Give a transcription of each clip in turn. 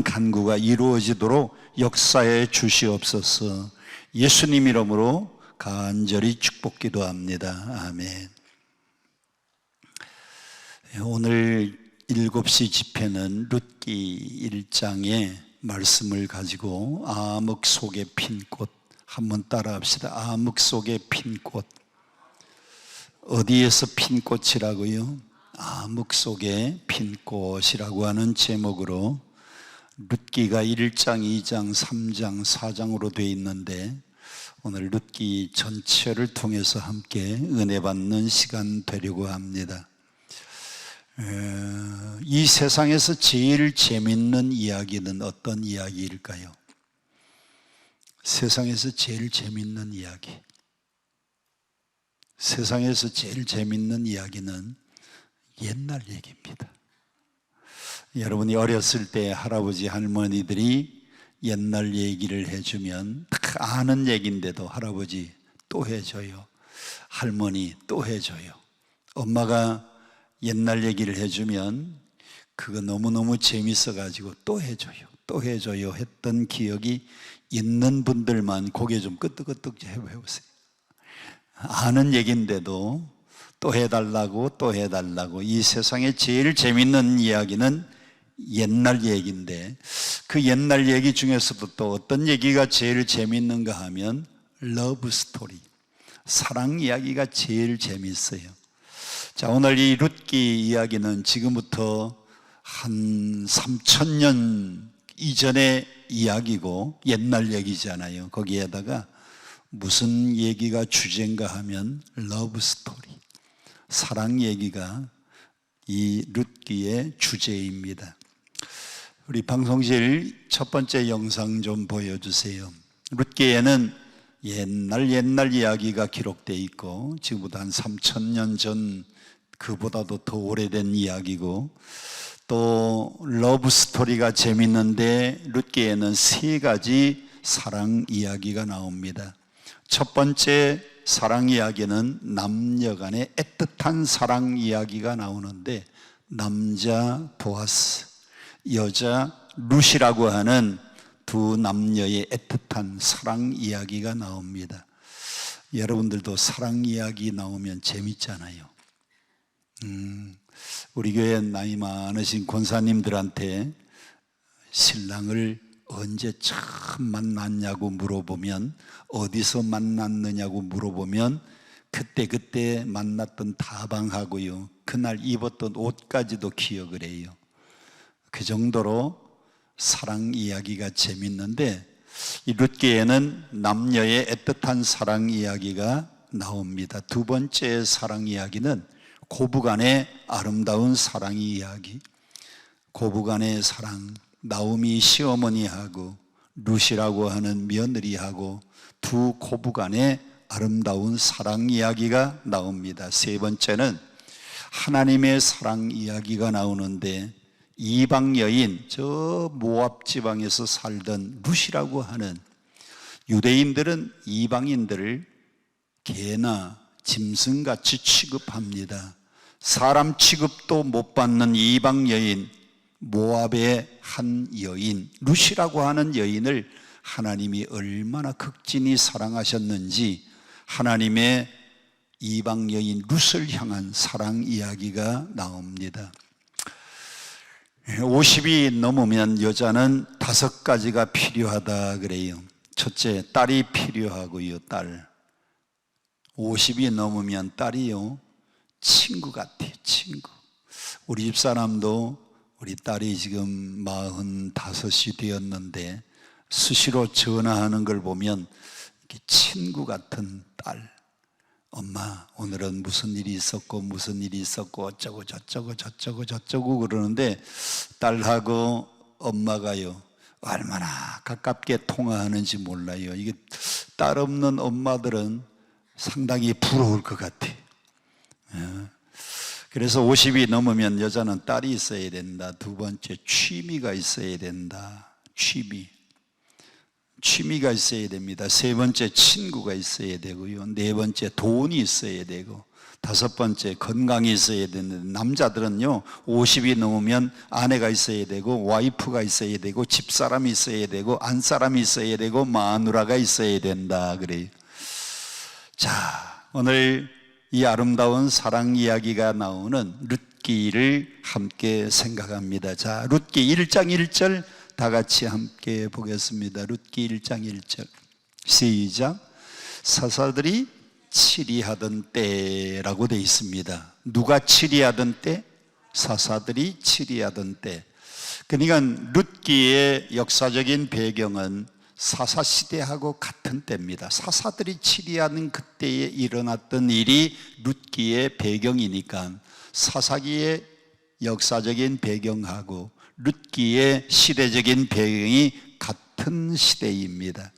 간구가 이루어지도록 역사해 주시옵소서. 예수님 이름으로 간절히 축복기도합니다. 아멘. 오늘 7시 집회는 룻기 1장의 말씀을 가지고 암흑 속에 핀 꽃, 한번 따라합시다. 암흑 속에 핀 꽃. 어디에서 핀 꽃이라고요? 암흑 속에 핀 꽃이라고 하는 제목으로 룻기가 1장, 2장, 3장, 4장으로 되어 있는데 오늘 룻기 전체를 통해서 함께 은혜 받는 시간 되려고 합니다. 이 세상에서 제일 재밌는 이야기는 어떤 이야기일까요? 세상에서 제일 재밌는 이야기. 세상에서 제일 재밌는 이야기는 옛날 얘기입니다. 여러분이 어렸을 때 할아버지 할머니들이 옛날 얘기를 해주면 다 아는 얘기인데도 할아버지 또 해줘요, 할머니 또 해줘요. 엄마가 옛날 얘기를 해주면 그거 너무너무 재밌어가지고 또 해줘요 했던 기억이 있는 분들만 고개 좀 끄덕끄덕 해보세요. 아는 얘기인데도 또 해달라고. 이 세상에 제일 재밌는 이야기는 옛날 얘기인데 그 옛날 얘기 중에서도 또 어떤 얘기가 제일 재밌는가 하면 러브 스토리, 사랑 이야기가 제일 재밌어요. 자, 오늘 이 룻기 이야기는 지금부터 한 3000년 이전의 이야기고 옛날 얘기잖아요. 거기에다가 무슨 얘기가 주제인가 하면 러브 스토리, 사랑 얘기가 이 룻기의 주제입니다. 우리 방송실 첫 번째 영상 좀 보여주세요. 룻기에는 옛날 이야기가 기록되어 있고 지금부터 한 3000년 전 그보다도 더 오래된 이야기고 또 러브 스토리가 재밌는데 룻기에는 3가지 사랑 이야기가 나옵니다. 첫 번째 사랑 이야기는 남녀 간의 애틋한 사랑 이야기가 나오는데 남자 보아스, 여자 룻이라고 하는 두 남녀의 애틋한 사랑 이야기가 나옵니다. 여러분들도 사랑 이야기 나오면 재밌잖아요. 우리 교회 나이 많으신 권사님들한테 신랑을 언제 처음 만났냐고 물어보면, 어디서 만났느냐고 물어보면 그때 만났던 다방하고요, 그날 입었던 옷까지도 기억을 해요. 그 정도로 사랑 이야기가 재밌는데 이 룻기에는 남녀의 애틋한 사랑 이야기가 나옵니다. 두 번째 사랑 이야기는 고부간의 아름다운 사랑 이야기. 고부간의 사랑, 나오미 시어머니하고 룻이라고 하는 며느리하고 두 고부간의 아름다운 사랑 이야기가 나옵니다. 세 번째는 하나님의 사랑 이야기가 나오는데 이방 여인, 저 모압 지방에서 살던 룻이라고 하는, 유대인들은 이방인들을 개나 짐승같이 취급합니다. 사람 취급도 못 받는 이방 여인, 모압의 한 여인 룻이라고 하는 여인을 하나님이 얼마나 극진히 사랑하셨는지 하나님의 이방 여인 룻을 향한 사랑 이야기가 나옵니다. 50이 넘으면 여자는 5가지가 필요하다 그래요. 첫째, 딸이 필요하고요. 딸. 50이 넘으면 딸이요, 친구 같아요. 친구. 우리 집사람도 우리 딸이 지금 45이 되었는데 수시로 전화하는 걸 보면 이렇게 친구 같은 딸. 엄마, 오늘은 무슨 일이 있었고 어쩌고 저쩌고 그러는데 딸하고 엄마가요 얼마나 가깝게 통화하는지 몰라요. 이게 딸 없는 엄마들은 상당히 부러울 것 같아. 그래서 50이 넘으면 여자는 딸이 있어야 된다. 두 번째, 취미가 있어야 된다. 취미가 있어야 됩니다. 세 번째, 친구가 있어야 되고요. 네 번째, 돈이 있어야 되고, 다섯 번째, 건강이 있어야 되는데, 남자들은요 50이 넘으면 아내가 있어야 되고 와이프가 있어야 되고 집사람이 있어야 되고 안사람이 있어야 되고 마누라가 있어야 된다 그래요. 자, 오늘 이 아름다운 사랑 이야기가 나오는 룻기를 함께 생각합니다. 자, 룻기 1장 1절 다 같이 함께 보겠습니다. 룻기 1장 1절 시작. 사사들이 치리하던 때라고 되어 있습니다. 누가 치리하던 때? 사사들이 치리하던 때. 그러니까 룻기의 역사적인 배경은 사사시대하고 같은 때입니다. 사사들이 치리하는 그때에 일어났던 일이 룻기의 배경이니까 사사기의 역사적인 배경하고 룻기의 시대적인 배경이 같은 시대입니다.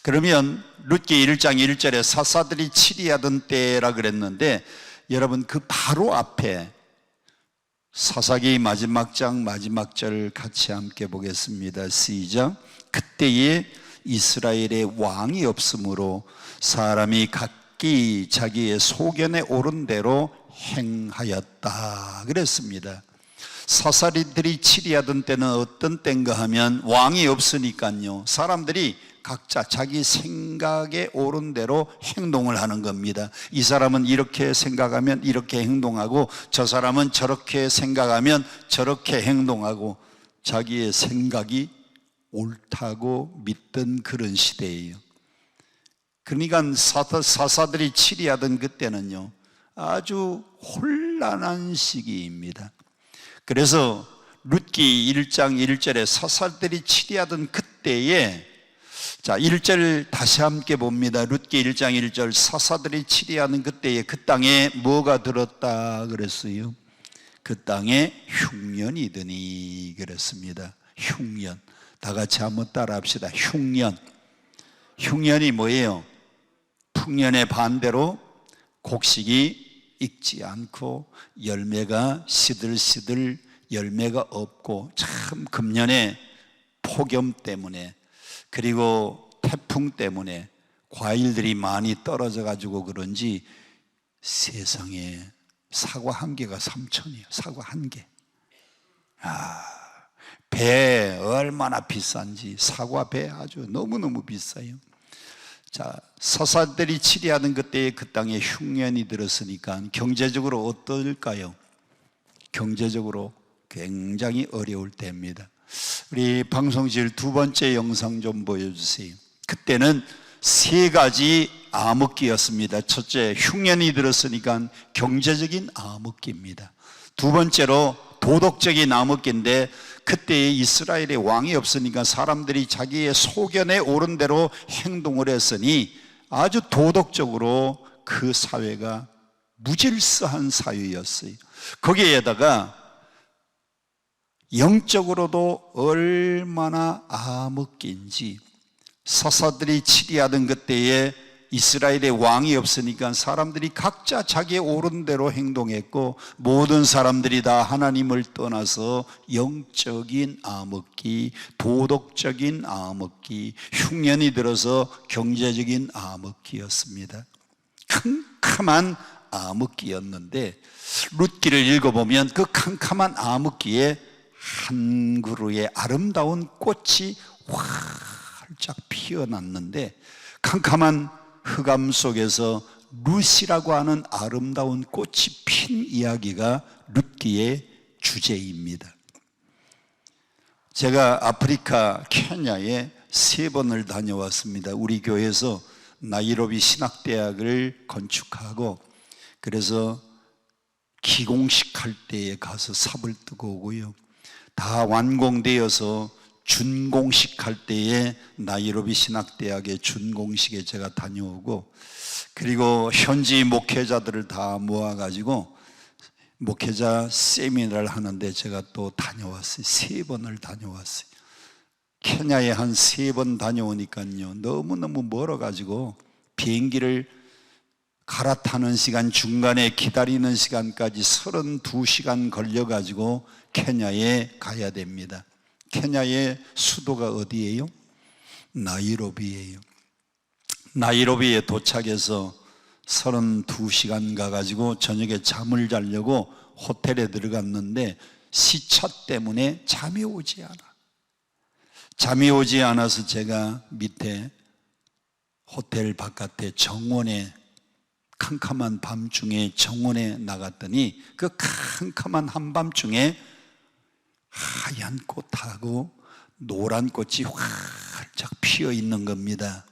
그러면 룻기 1장 1절에 사사들이 치리하던 때라 그랬는데, 여러분 그 바로 앞에 사사기 마지막 장 마지막 절 같이 함께 보겠습니다. 시작. 그때에 이스라엘의 왕이 없으므로 사람이 각기 자기의 소견에 오른 대로 행하였다 그랬습니다. 사사들이 치리하던 때는 어떤 때인가 하면 왕이 없으니까요 사람들이 각자 자기 생각에 옳은 대로 행동을 하는 겁니다. 이 사람은 이렇게 생각하면 이렇게 행동하고 저 사람은 저렇게 생각하면 저렇게 행동하고 자기의 생각이 옳다고 믿던 그런 시대예요. 그러니까 사사들이 치리하던 그때는요 아주 혼란한 시기입니다. 그래서 룻기 1장 1절에 사사들이 치리하던 그때에, 자 1절 다시 함께 봅니다. 룻기 1장 1절 사사들이 치리하는 그때에 그 땅에 뭐가 들었다 그랬어요? 그 땅에 흉년이 드니 그랬습니다. 흉년. 다 같이 한번 따라 합시다. 흉년. 흉년이 뭐예요? 풍년의 반대로 곡식이 익지 않고 열매가 시들시들 열매가 없고, 참 금년에 폭염 때문에 그리고 태풍 때문에 과일들이 많이 떨어져 가지고 그런지 세상에 사과 한 개가 3,000이에요. 사과 한 개. 배 얼마나 비싼지, 사과 배 아주 너무너무 비싸요. 자, 사사들이 치리하는 그때에 그 땅에 흉년이 들었으니까 경제적으로 어떨까요? 경제적으로 굉장히 어려울 때입니다. 우리 방송실 두 번째 영상 좀 보여주세요. 그때는 세 가지 암흑기였습니다. 첫째, 흉년이 들었으니까 경제적인 암흑기입니다. 두 번째로 도덕적인 암흑기인데, 그때 이스라엘의 왕이 없으니까 사람들이 자기의 소견에 옳은 대로 행동을 했으니 아주 도덕적으로 그 사회가 무질서한 사회였어요. 거기에다가 영적으로도 얼마나 암흑기인지, 사사들이 치리하던 그때에 이스라엘의 왕이 없으니까 사람들이 각자 자기의 옳은 대로 행동했고, 모든 사람들이 다 하나님을 떠나서 영적인 암흑기, 도덕적인 암흑기, 흉년이 들어서 경제적인 암흑기였습니다. 캄캄한 암흑기였는데, 룻기를 읽어보면 그 캄캄한 암흑기에 한 그루의 아름다운 꽃이 활짝 피어났는데, 캄캄한 흑암 속에서 룻이라고 하는 아름다운 꽃이 핀 이야기가 룻기의 주제입니다. 제가 아프리카 케냐에 3번을 다녀왔습니다. 우리 교회에서 나이로비 신학대학을 건축하고, 그래서 기공식 할 때에 가서 삽을 뜨고 오고요, 다 완공되어서 준공식 할 때에 나이로비 신학대학의 준공식에 제가 다녀오고, 그리고 현지 목회자들을 다 모아가지고 목회자 세미나를 하는데 제가 또 다녀왔어요. 3번을 다녀왔어요. 케냐에 한 3번 다녀오니까요 너무너무 멀어가지고 비행기를 갈아타는 시간, 중간에 기다리는 시간까지 32시간 걸려가지고 케냐에 가야 됩니다. 케냐의 수도가 어디예요? 나이로비예요. 나이로비에 도착해서 32시간 가가지고 저녁에 잠을 자려고 호텔에 들어갔는데 시차 때문에 잠이 오지 않아. 잠이 오지 않아서 제가 밑에 호텔 바깥에 정원에, 캄캄한 밤중에 정원에 나갔더니 그 캄캄한 한밤중에 하얀 꽃하고 노란 꽃이 활짝 피어 있는 겁니다.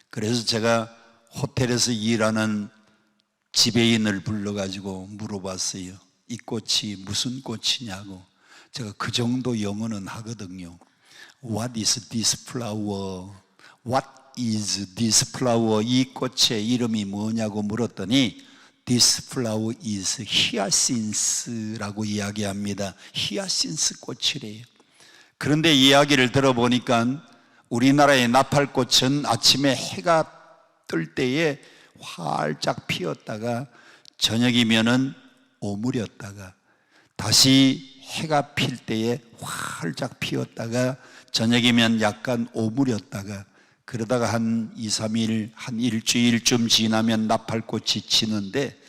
그래서 제가 호텔에서 일하는 지배인을 불러가지고 물어봤어요. 이 꽃이 무슨 꽃이냐고. 제가 그 정도 영어는 하거든요. What is this flower? What is this flower? 이 꽃의 이름이 뭐냐고 물었더니 This flower is hyacinth라고 이야기합니다. 히야신스 꽃이래요. 그런데 이야기를 들어보니까 우리나라의 나팔꽃은 아침에 해가 뜰 때에 활짝 피었다가 저녁이면은 오므렸다가 다시 해가 필 때에 활짝 피었다가 저녁이면 약간 오므렸다가 그러다가 한 2, 3일, 한 일주일쯤 지나면 나팔꽃이 지는데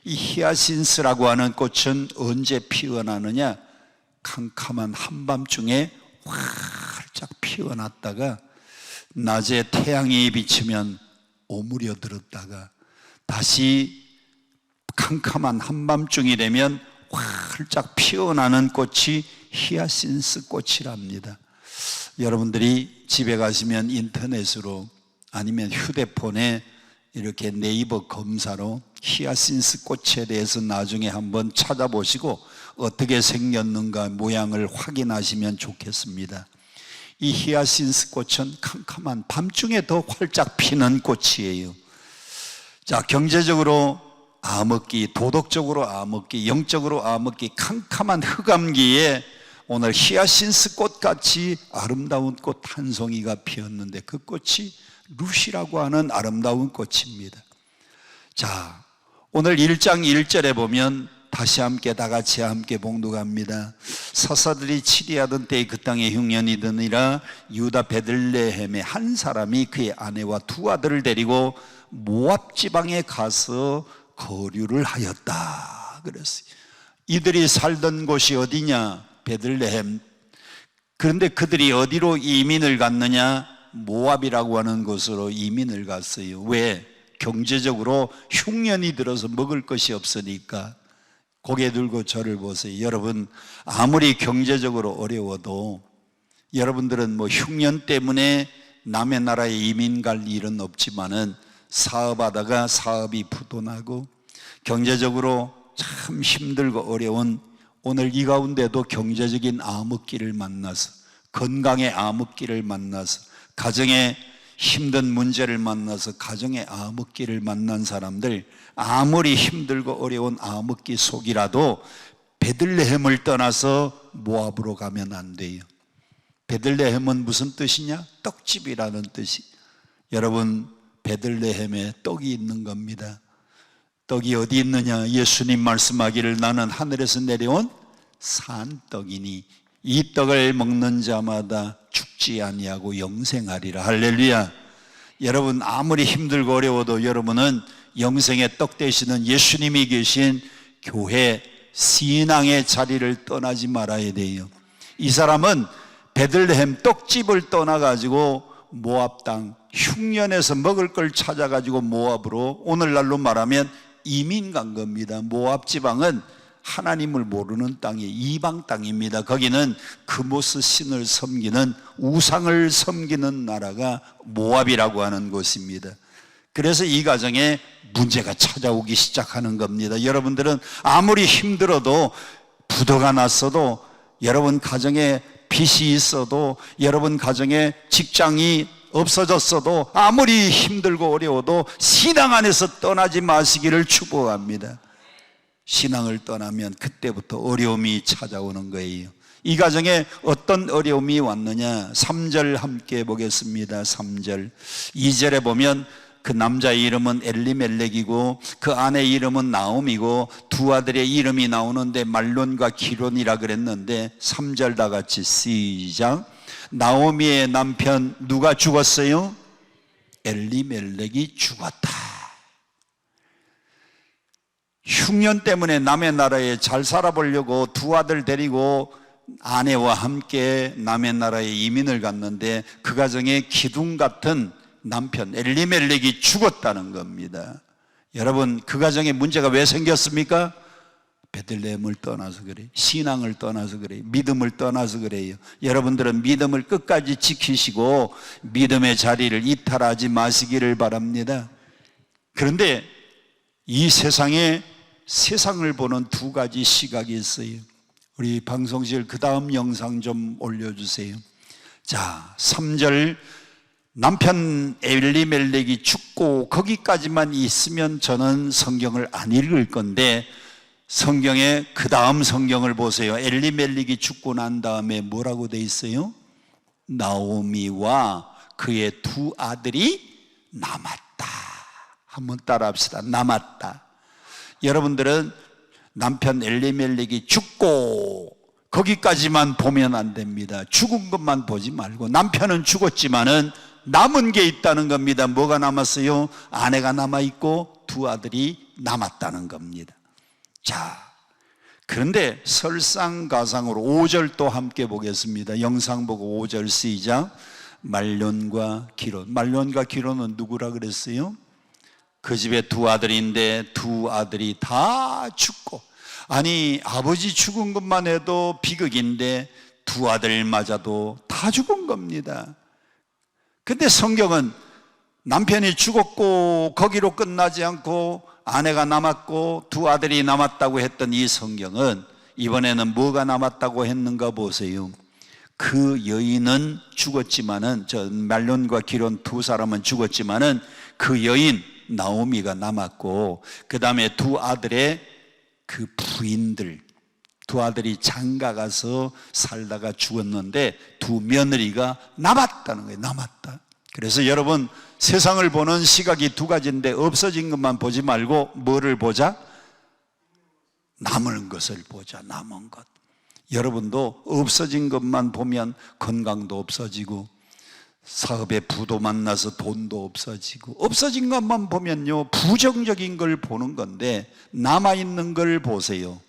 이 히야신스라고 하는 꽃은 언제 피어나느냐? 캄캄한 한밤중에 활짝 피어났다가 낮에 태양이 비치면 오므려들었다가 다시 캄캄한 한밤중이 되면 활짝 피어나는 꽃이 히야신스 꽃이랍니다. 여러분들이 집에 가시면 인터넷으로 아니면 휴대폰에 이렇게 네이버 검사로 히야신스 꽃에 대해서 나중에 한번 찾아보시고 어떻게 생겼는가 모양을 확인하시면 좋겠습니다. 이 히야신스 꽃은 캄캄한 밤중에 더 활짝 피는 꽃이에요. 자, 경제적으로 암흑기, 도덕적으로 암흑기, 영적으로 암흑기, 캄캄한 흑암기에 오늘 히야신스 꽃같이 아름다운 꽃 한 송이가 피었는데 그 꽃이 루시라고 하는 아름다운 꽃입니다. 자, 오늘 1장 1절에 보면 다시 함께 다 같이 함께 봉독합니다. 사사들이 치리하던 때에 그 땅에 흉년이 드니라 유다 베들레헴의 한 사람이 그의 아내와 두 아들을 데리고 모압 지방에 가서 거류를 하였다 그랬어요. 이들이 살던 곳이 어디냐? 베들레헴. 그런데 그들이 어디로 이민을 갔느냐? 모압이라고 하는 곳으로 이민을 갔어요. 왜? 경제적으로 흉년이 들어서 먹을 것이 없으니까. 고개 들고 저를 보세요. 여러분, 아무리 경제적으로 어려워도 여러분들은 뭐 흉년 때문에 남의 나라에 이민 갈 일은 없지만은 사업하다가 사업이 부도나고 경제적으로 참 힘들고 어려운 오늘 이 가운데도 경제적인 암흑기를 만나서 건강의 암흑기를 만나서 가정의 힘든 문제를 만나서 가정의 암흑기를 만난 사람들 아무리 힘들고 어려운 암흑기 속이라도 베들레헴을 떠나서 모압으로 가면 안 돼요. 베들레헴은 무슨 뜻이냐? 떡집이라는 뜻이. 여러분 베들레헴에 떡이 있는 겁니다. 떡이 어디 있느냐? 예수님 말씀하기를 나는 하늘에서 내려온 산떡이니 이 떡을 먹는 자마다 죽지 아니하고 영생하리라. 할렐루야. 여러분 아무리 힘들고 어려워도 여러분은 영생의 떡 되시는 예수님이 계신 교회 신앙의 자리를 떠나지 말아야 돼요. 이 사람은 베들레헴 떡집을 떠나가지고 모압 땅 흉년에서 먹을 걸 찾아가지고 모압으로 오늘날로 말하면 이민 간 겁니다. 모압 지방은 하나님을 모르는 땅이 이방 땅입니다. 거기는 그모스 신을 섬기는 우상을 섬기는 나라가 모압이라고 하는 곳입니다. 그래서 이 가정에 문제가 찾아오기 시작하는 겁니다. 여러분들은 아무리 힘들어도 부도가 났어도 여러분 가정에 빚이 있어도 여러분 가정에 직장이 없어졌어도 아무리 힘들고 어려워도 신앙 안에서 떠나지 마시기를 축복합니다. 신앙을 떠나면 그때부터 어려움이 찾아오는 거예요. 이 가정에 어떤 어려움이 왔느냐? 3절 함께 보겠습니다. 3절 2절에 보면 그 남자의 이름은 엘리멜렉이고 그 아내의 이름은 나옴이고 두 아들의 이름이 나오는데 말론과 기론이라 그랬는데 3절 다 같이 시작. 나오미의 남편 누가 죽었어요? 엘리멜렉이 죽었다. 흉년 때문에 남의 나라에 잘 살아보려고 두 아들 데리고 아내와 함께 남의 나라에 이민을 갔는데 그 가정에 기둥 같은 남편 엘리멜렉이 죽었다는 겁니다. 여러분, 그 가정에 문제가 왜 생겼습니까? 베들레헴을 떠나서 그래요. 신앙을 떠나서 그래요. 믿음을 떠나서 그래요. 여러분들은 믿음을 끝까지 지키시고 믿음의 자리를 이탈하지 마시기를 바랍니다. 그런데 이 세상에 세상을 보는 두 가지 시각이 있어요. 우리 방송실 그 다음 영상 좀 올려주세요. 자, 3절 남편 엘리멜렉이 죽고 거기까지만 있으면 저는 성경을 안 읽을 건데 성경의 그 다음 성경을 보세요. 엘리멜렉이 죽고 난 다음에 뭐라고 돼 있어요? 나오미와 그의 두 아들이 남았다. 한번 따라합시다. 남았다. 여러분들은 남편 엘리멜렉이 죽고 거기까지만 보면 안 됩니다. 죽은 것만 보지 말고 남편은 죽었지만은 남은 게 있다는 겁니다. 뭐가 남았어요? 아내가 남아있고 두 아들이 남았다는 겁니다. 자, 그런데 설상가상으로 5절 또 함께 보겠습니다. 영상 보고 5절 시작. 말론과 기론. 말론과 기론은 누구라 그랬어요? 그 집에 두 아들인데 두 아들이 다 죽고, 아니 아버지 죽은 것만 해도 비극인데 두 아들마저도 다 죽은 겁니다. 근데 성경은 남편이 죽었고 거기로 끝나지 않고 아내가 남았고 두 아들이 남았다고 했던 이 성경은 이번에는 뭐가 남았다고 했는가 보세요. 그 여인은 죽었지만은, 저 말론과 기론 두 사람은 죽었지만은 그 여인 나오미가 남았고, 그 다음에 두 아들의 그 부인들, 두 아들이 장가 가서 살다가 죽었는데 두 며느리가 남았다는 거예요. 남았다. 그래서 여러분, 세상을 보는 시각이 두 가지인데 없어진 것만 보지 말고 뭐를 보자? 남은 것을 보자. 남은 것. 여러분도 없어진 것만 보면 건강도 없어지고 사업에 부도 만나서 돈도 없어지고, 없어진 것만 보면요 부정적인 걸 보는 건데 남아있는 걸 보세요.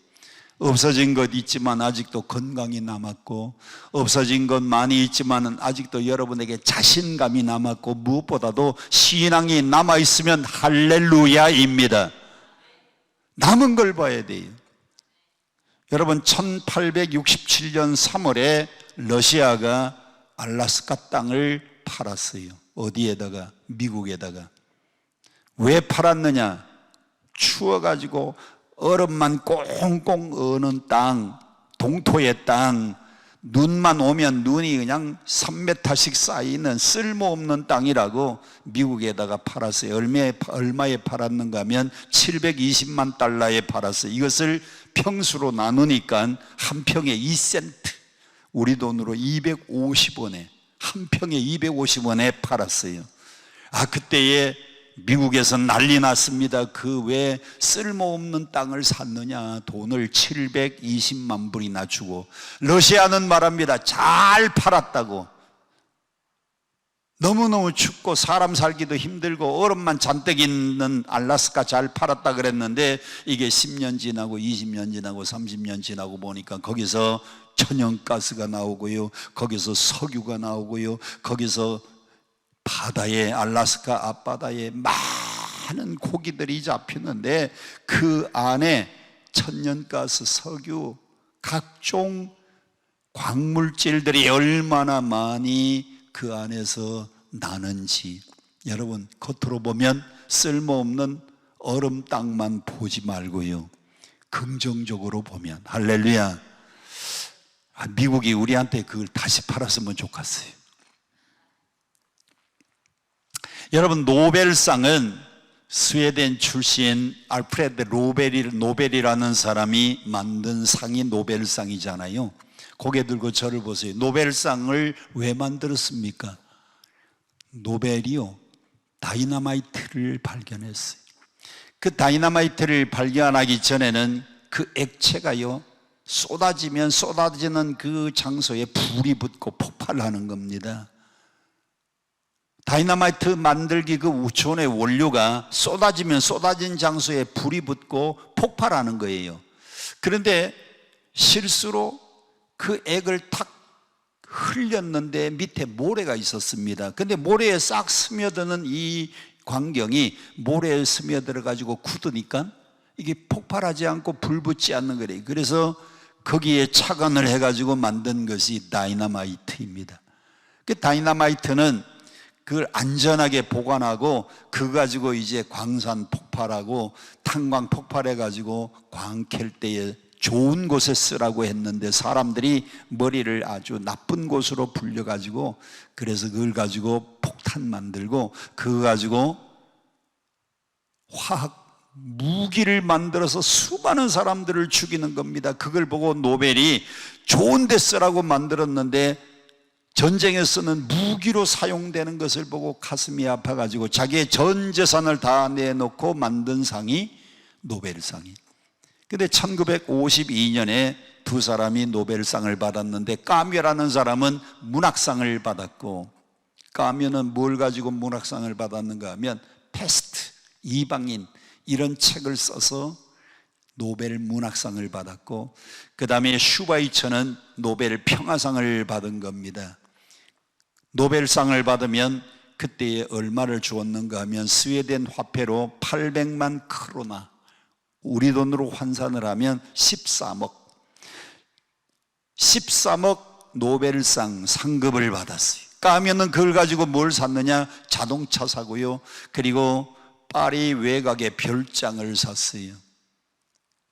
없어진 것 있지만 아직도 건강이 남았고, 없어진 것 많이 있지만 아직도 여러분에게 자신감이 남았고, 무엇보다도 신앙이 남아있으면 할렐루야입니다. 남은 걸 봐야 돼요. 여러분, 1867년 3월에 러시아가 알라스카 땅을 팔았어요. 어디에다가? 미국에다가. 왜 팔았느냐? 추워가지고 얼음만 꽁꽁 어는 땅, 동토의 땅, 눈만 오면 눈이 그냥 3m씩 쌓이는 쓸모없는 땅이라고 미국에다가 팔았어요. 얼마에 팔았는가 하면 720만 달러에 팔았어요. 이것을 평수로 나누니까 한 평에 2센트, 우리 돈으로 250원에, 한 평에 250원에 팔았어요. 아, 그때에 미국에서 난리 났습니다. 그 왜 쓸모없는 땅을 샀느냐, 돈을 720만 불이나 주고. 러시아는 말합니다. 잘 팔았다고. 너무너무 춥고 사람 살기도 힘들고 얼음만 잔뜩 있는 알라스카 잘 팔았다 그랬는데, 이게 10년 지나고 20년 지나고 30년 지나고 보니까 거기서 천연가스가 나오고요, 거기서 석유가 나오고요, 거기서 바다에, 알라스카 앞바다에 많은 고기들이 잡히는데 그 안에 천연가스, 석유, 각종 광물질들이 얼마나 많이 그 안에서 나는지, 여러분 겉으로 보면 쓸모없는 얼음 땅만 보지 말고요, 긍정적으로 보면, 할렐루야, 미국이 우리한테 그걸 다시 팔았으면 좋겠어요. 여러분, 노벨상은 스웨덴 출신 알프레드 노벨이라는 사람이 만든 상이 노벨상이잖아요. 고개 들고 저를 보세요. 노벨상을 왜 만들었습니까? 노벨이요, 다이너마이트를 발견했어요. 그 다이너마이트를 발견하기 전에는 그 액체가요, 쏟아지면 쏟아지는 그 장소에 불이 붙고 폭발하는 겁니다. 다이너마이트 만들기 그 우촌의 원료가 쏟아지면 쏟아진 장소에 불이 붙고 폭발하는 거예요. 그런데 실수로 그 액을 탁 흘렸는데 밑에 모래가 있었습니다. 근데 모래에 싹 스며드는 이 광경이 모래에 스며들어 가지고 굳으니까 이게 폭발하지 않고 불 붙지 않는 거래요. 그래서 거기에 착안을 해가지고 만든 것이 다이너마이트입니다. 그 다이너마이트는 그걸 안전하게 보관하고 그거 가지고 이제 광산 폭발하고 탄광 폭발해 가지고 광 캘 때에 좋은 곳에 쓰라고 했는데 사람들이 머리를 아주 나쁜 곳으로 불려 가지고 그래서 그걸 가지고 폭탄 만들고 그거 가지고 화학 무기를 만들어서 수많은 사람들을 죽이는 겁니다. 그걸 보고 노벨이 좋은 데 쓰라고 만들었는데 전쟁에 쓰는 무기로 사용되는 것을 보고 가슴이 아파가지고 자기의 전 재산을 다 내놓고 만든 상이 노벨상이. 근데 1952년에 두 사람이 노벨상을 받았는데 까뮤라는 사람은 문학상을 받았고, 까뮤는 뭘 가지고 문학상을 받았는가 하면 패스트, 이방인 이런 책을 써서 노벨 문학상을 받았고, 그 다음에 슈바이처는 노벨 평화상을 받은 겁니다. 노벨상을 받으면 그때에 얼마를 주었는가 하면 스웨덴 화폐로 800만 크로나, 우리 돈으로 환산을 하면 13억 노벨상 상급을 받았어요. 까면은 그걸 가지고 뭘 샀느냐? 자동차 사고요, 그리고 파리 외곽의 별장을 샀어요.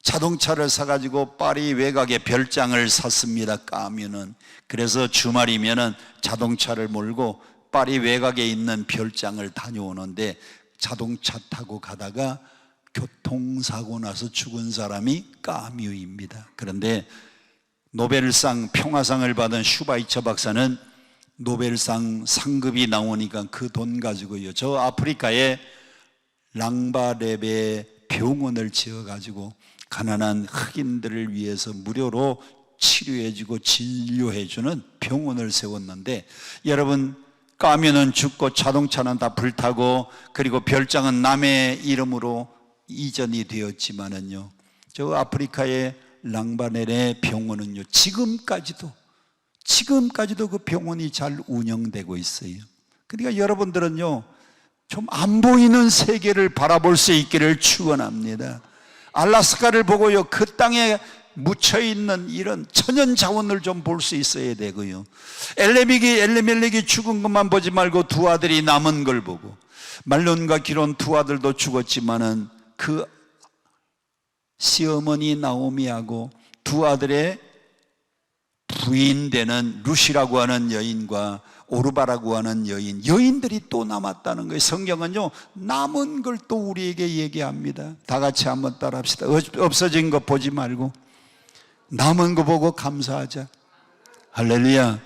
자동차를 사가지고 파리 외곽에 별장을 샀습니다. 까뮤는. 그래서 주말이면은 자동차를 몰고 파리 외곽에 있는 별장을 다녀오는데 자동차 타고 가다가 교통사고 나서 죽은 사람이 까뮤입니다. 그런데 노벨상 평화상을 받은 슈바이처 박사는 노벨상 상급이 나오니까 그 돈 가지고요, 저 아프리카에 랑바레베 병원을 지어가지고 가난한 흑인들을 위해서 무료로 치료해주고 진료해주는 병원을 세웠는데, 여러분, 까뮤는 죽고 자동차는 다 불타고 그리고 별장은 남의 이름으로 이전이 되었지만은요, 저 아프리카의 랑바레베 병원은요, 지금까지도 그 병원이 잘 운영되고 있어요. 그러니까 여러분들은요, 좀 안 보이는 세계를 바라볼 수 있기를 축원합니다. 알라스카를 보고요, 그 땅에 묻혀있는 이런 천연 자원을 좀 볼 수 있어야 되고요, 엘레멜렉이 죽은 것만 보지 말고 두 아들이 남은 걸 보고, 말론과 기론 두 아들도 죽었지만은 그 시어머니 나오미하고 두 아들의 부인 되는 루시라고 하는 여인과 오르바라고 하는 여인들이 또 남았다는 거예요. 성경은요, 남은 걸 또 우리에게 얘기합니다. 다 같이 한번 따라합시다. 없어진 거 보지 말고 남은 거 보고 감사하자. 할렐루야.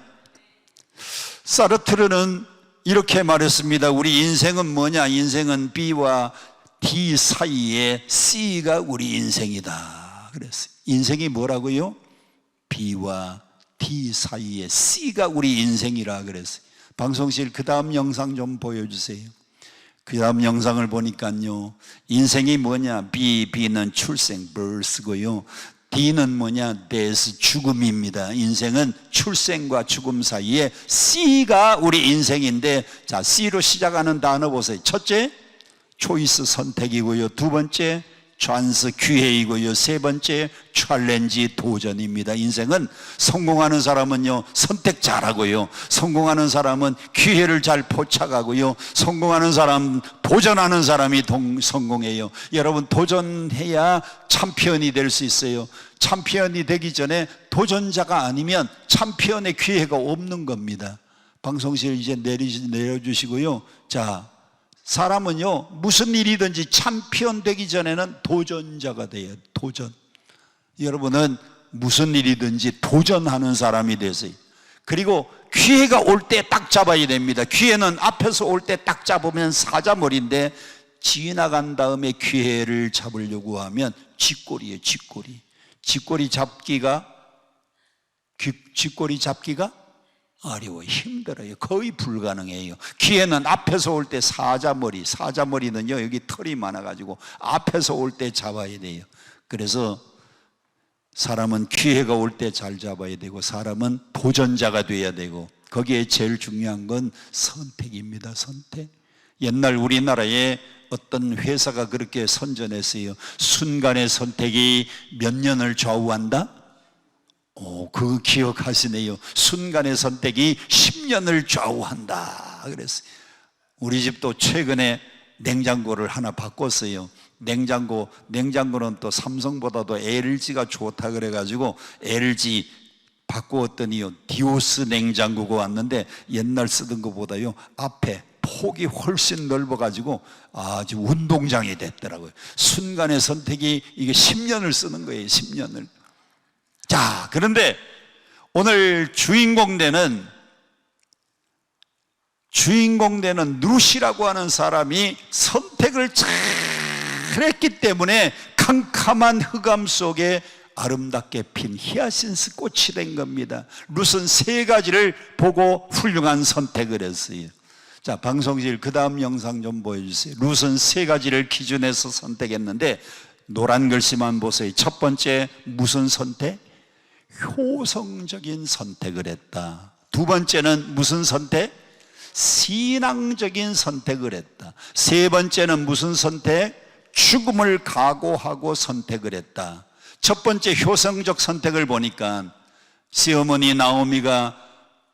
사르트르는 이렇게 말했습니다. 우리 인생은 뭐냐? 인생은 B와 D 사이에 C가 우리 인생이다 그랬어요. 인생이 뭐라고요? B와 D 사이에 C가 우리 인생이라 그랬어요. 방송실 그 다음 영상 좀 보여주세요. 그 다음 영상을 보니까요, 인생이 뭐냐? B는 출생, birth고요, D는 뭐냐? death, 죽음입니다. 인생은 출생과 죽음 사이에 C가 우리 인생인데, 자, C로 시작하는 단어 보세요. 첫째, 초이스, 선택이고요, 두 번째 찬스, 기회이고요, 세 번째 챌린지, 도전입니다. 인생은 성공하는 사람은요, 선택 잘하고요, 성공하는 사람은 기회를 잘 포착하고요, 성공하는 사람, 도전하는 사람이 성공해요. 여러분, 도전해야 챔피언이 될 수 있어요. 챔피언이 되기 전에 도전자가 아니면 챔피언의 기회가 없는 겁니다. 방송실 이제 내려주시고요. 자, 사람은요, 무슨 일이든지 챔피언 되기 전에는 도전자가 돼요. 도전. 여러분은 무슨 일이든지 도전하는 사람이 되세요. 그리고 기회가 올 때 딱 잡아야 됩니다. 기회는 앞에서 올 때 딱 잡으면 사자머리인데, 지나간 다음에 기회를 잡으려고 하면 쥐꼬리예요. 쥐꼬리 잡기가 어려워, 힘들어요. 거의 불가능해요. 기회는 앞에서 올 때 사자머리는요, 여기 털이 많아가지고 앞에서 올 때 잡아야 돼요. 그래서 사람은 기회가 올 때 잘 잡아야 되고, 사람은 도전자가 돼야 되고, 거기에 제일 중요한 건 선택입니다. 선택. 옛날 우리나라에 어떤 회사가 그렇게 선전했어요. 순간의 선택이 몇 년을 좌우한다? 그거 기억하시네요. 순간의 선택이 10년을 좌우한다 그랬어요. 우리 집도 최근에 냉장고를 하나 바꿨어요. 냉장고는 또 삼성보다도 LG가 좋다 그래가지고 LG 바꾸었더니요, 디오스 냉장고가 왔는데 옛날 쓰던 것보다요 앞에 폭이 훨씬 넓어가지고 아주 운동장이 됐더라고요. 순간의 선택이 이게 10년을 쓰는 거예요. 10년을. 자, 그런데 오늘 주인공 되는 룻이라고 하는 사람이 선택을 잘 했기 때문에 캄캄한 흑암 속에 아름답게 핀 히아신스 꽃이 된 겁니다. 룻은 세 가지를 보고 훌륭한 선택을 했어요. 자, 방송실 그 다음 영상 좀 보여주세요. 룻은 세 가지를 기준해서 선택했는데 노란 글씨만 보세요. 첫 번째, 무슨 선택? 효성적인 선택을 했다. 두 번째는 무슨 선택? 신앙적인 선택을 했다. 세 번째는 무슨 선택? 죽음을 각오하고 선택을 했다. 첫 번째 효성적 선택을 보니까 시어머니 나오미가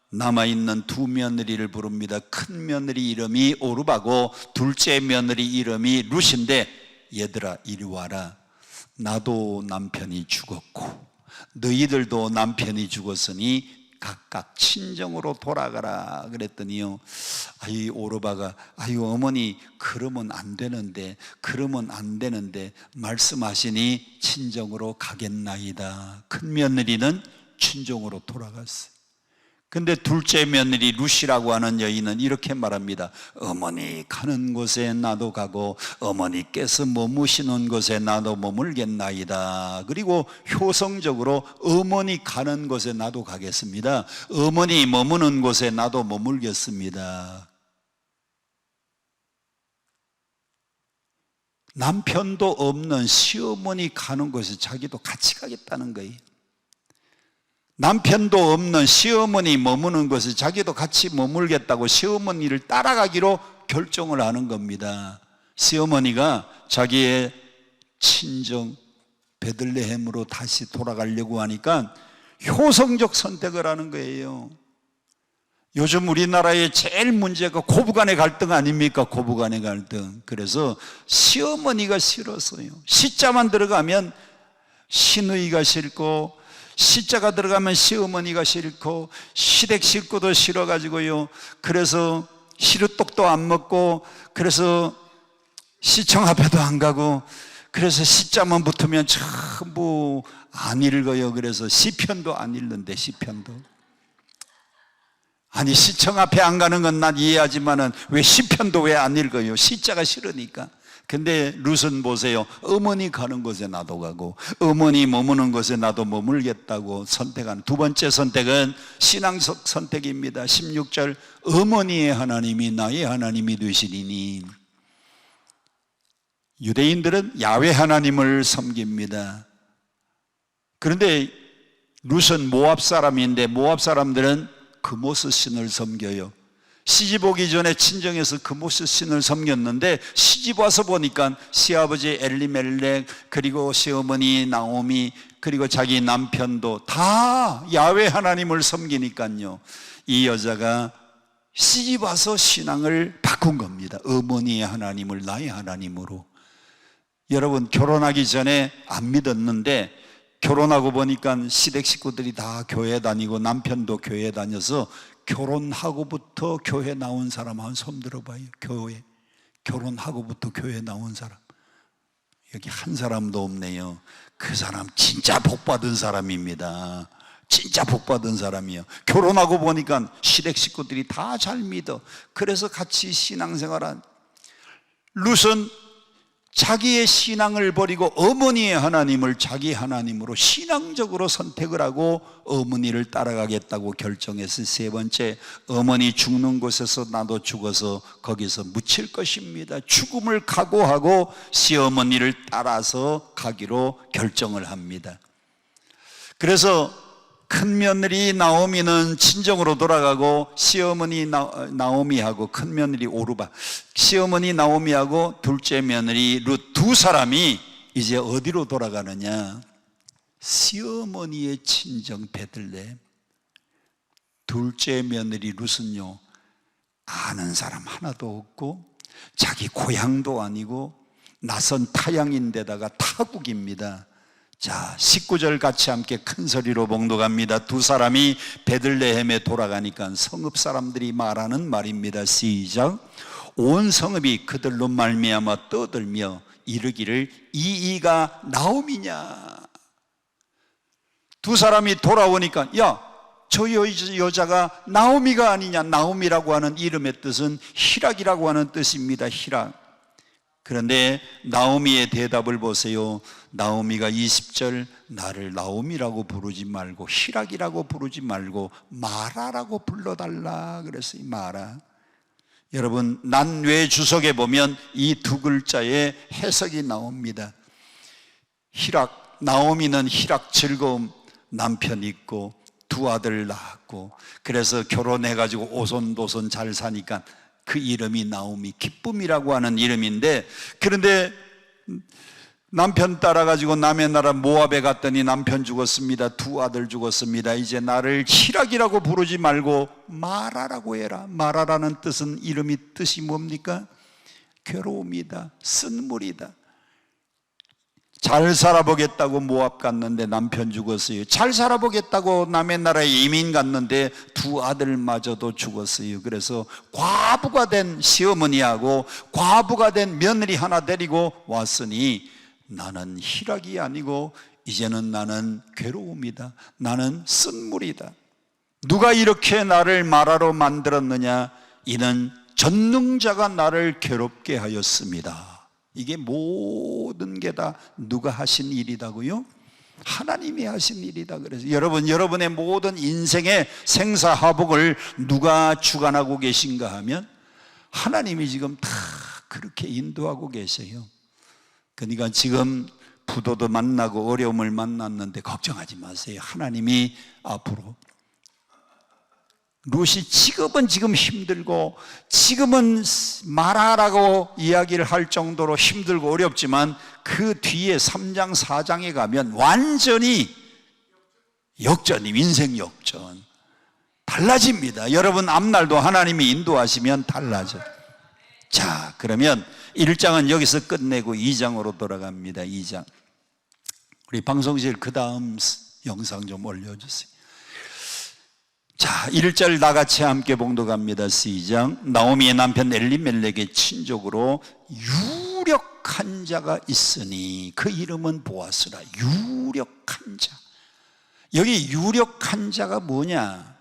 남아있는 두 며느리를 부릅니다. 큰 며느리 이름이 오르바고 둘째 며느리 이름이 룻인데, 얘들아 이리 와라. 나도 남편이 죽었고 너희들도 남편이 죽었으니 각각 친정으로 돌아가라 그랬더니요, 아이 오르바가 어머니 그러면 안 되는데 말씀하시니 친정으로 가겠나이다. 큰 며느리는 친정으로 돌아갔어요. 근데 둘째 며느리 룻이라고 하는 여인은 이렇게 말합니다. 어머니 가는 곳에 나도 가고 어머니께서 머무시는 곳에 나도 머물겠나이다. 그리고 효성적으로 어머니 가는 곳에 나도 가겠습니다. 어머니 머무는 곳에 나도 머물겠습니다. 남편도 없는 시어머니 가는 곳에 자기도 같이 가겠다는 거예요. 남편도 없는 시어머니 머무는 곳에 자기도 같이 머물겠다고 시어머니를 따라가기로 결정을 하는 겁니다. 시어머니가 자기의 친정 베들레헴으로 다시 돌아가려고 하니까 효성적 선택을 하는 거예요. 요즘 우리나라의 제일 문제가 고부간의 갈등 아닙니까? 고부간의 갈등. 그래서 시어머니가 싫었어요. 시자만 들어가면 시누이가 싫고, 시자가 들어가면 시어머니가 싫고, 시댁 식구도 싫어가지고요, 그래서 시루떡도 안 먹고, 그래서 시청 앞에도 안 가고, 그래서 시자만 붙으면 전부 안 읽어요. 그래서 시편도 안 읽는데, 시편도. 아니 시청 앞에 안 가는 건 난 이해하지만은 왜 시편도 왜 안 읽어요? 시자가 싫으니까. 근데 룻은 보세요. 어머니 가는 곳에 나도 가고 어머니 머무는 곳에 나도 머물겠다고 선택한 두 번째 선택은 신앙적 선택입니다. 16절, 어머니의 하나님이 나의 하나님이 되시리니. 유대인들은 야훼 하나님을 섬깁니다. 그런데 룻은 모압 사람인데 모압 사람들은 그모스 신을 섬겨요. 시집 오기 전에 친정에서 그모스 신을 섬겼는데 시집 와서 보니까 시아버지 엘리멜렉, 그리고 시어머니 나오미, 그리고 자기 남편도 다 야훼 하나님을 섬기니까요, 이 여자가 시집 와서 신앙을 바꾼 겁니다. 어머니의 하나님을 나의 하나님으로. 여러분, 결혼하기 전에 안 믿었는데 결혼하고 보니까 시댁 식구들이 다 교회 다니고 남편도 교회 다녀서 결혼하고부터 교회 나온 사람 한 손 들어봐요. 교회 결혼하고부터 교회 나온 사람 여기 한 사람도 없네요. 그 사람 진짜 복받은 사람입니다. 진짜 복받은 사람이에요. 결혼하고 보니까 시댁 식구들이 다 잘 믿어. 그래서 같이 신앙생활한. 룻은 자기의 신앙을 버리고 어머니의 하나님을 자기 하나님으로 신앙적으로 선택을 하고 어머니를 따라가겠다고 결정해서 세 번째, 어머니 죽는 곳에서 나도 죽어서 거기서 묻힐 것입니다. 죽음을 각오하고 시어머니를 따라서 가기로 결정을 합니다. 그래서 큰 며느리 나오미는 친정으로 돌아가고 시어머니 나오미하고 큰 며느리 오르바, 시어머니 나오미하고 둘째 며느리 룻 두 사람이 이제 어디로 돌아가느냐? 시어머니의 친정 베들레헴. 둘째 며느리 룻은요, 아는 사람 하나도 없고 자기 고향도 아니고 낯선 타향인데다가 타국입니다. 자, 19절 같이 함께 큰 소리로 봉독합니다. 두 사람이 베들레헴에 돌아가니까 성읍 사람들이 말하는 말입니다. 시작. 온 성읍이 그들로 말미암아 떠들며 이르기를 이가 나오미냐. 두 사람이 돌아오니까 야, 저 여자가 나오미가 아니냐. 나오미라고 하는 이름의 뜻은 희락이라고 하는 뜻입니다. 희락. 그런데 나오미의 대답을 보세요. 나오미가 20절, 나를 나오미라고 부르지 말고 희락이라고 부르지 말고 마라라고 불러달라 그랬어요. 마라. 여러분, 난외 주석에 보면 이 두 글자의 해석이 나옵니다. 희락, 나오미는 희락, 즐거움, 남편 있고 두 아들 낳았고 그래서 결혼해가지고 오손도손 잘 사니까 그 이름이 나오미, 기쁨이라고 하는 이름인데, 그런데 남편 따라가지고 남의 나라 모압에 갔더니 남편 죽었습니다. 두 아들 죽었습니다. 이제 나를 희락이라고 부르지 말고 마라라고 해라. 마라라는 뜻은 뜻이 뭡니까? 괴로움이다, 쓴물이다. 잘 살아보겠다고 모압 갔는데 남편 죽었어요. 잘 살아보겠다고 남의 나라에 이민 갔는데 두 아들마저도 죽었어요. 그래서 과부가 된 시어머니하고 과부가 된 며느리 하나 데리고 왔으니 나는 희락이 아니고 이제는 나는 괴로움이다, 나는 쓴물이다. 누가 이렇게 나를 마라로 만들었느냐? 이는 전능자가 나를 괴롭게 하였습니다. 이게 모든 게 다 누가 하신 일이다고요? 하나님이 하신 일이다. 그래서 여러분의 모든 인생의 생사화복을 누가 주관하고 계신가 하면 하나님이 지금 다 그렇게 인도하고 계세요. 그러니까 지금 부도도 만나고 어려움을 만났는데 걱정하지 마세요. 하나님이 앞으로 룻이 지금은 지금 힘들고 지금은 말하라고 이야기를 할 정도로 힘들고 어렵지만 그 뒤에 3장 4장에 가면 완전히 역전이, 인생 역전 달라집니다. 여러분 앞날도 하나님이 인도하시면 달라져요. 자, 그러면 1장은 여기서 끝내고 2장으로 돌아갑니다. 2장. 우리 방송실 그 다음 영상 좀 올려주세요. 자, 1절 나같이 함께 봉독합니다. 시작. 나오미의 남편 엘리멜렉의 친족으로 유력한 자가 있으니 그 이름은 보아스라. 유력한 자. 여기 유력한 자가 뭐냐?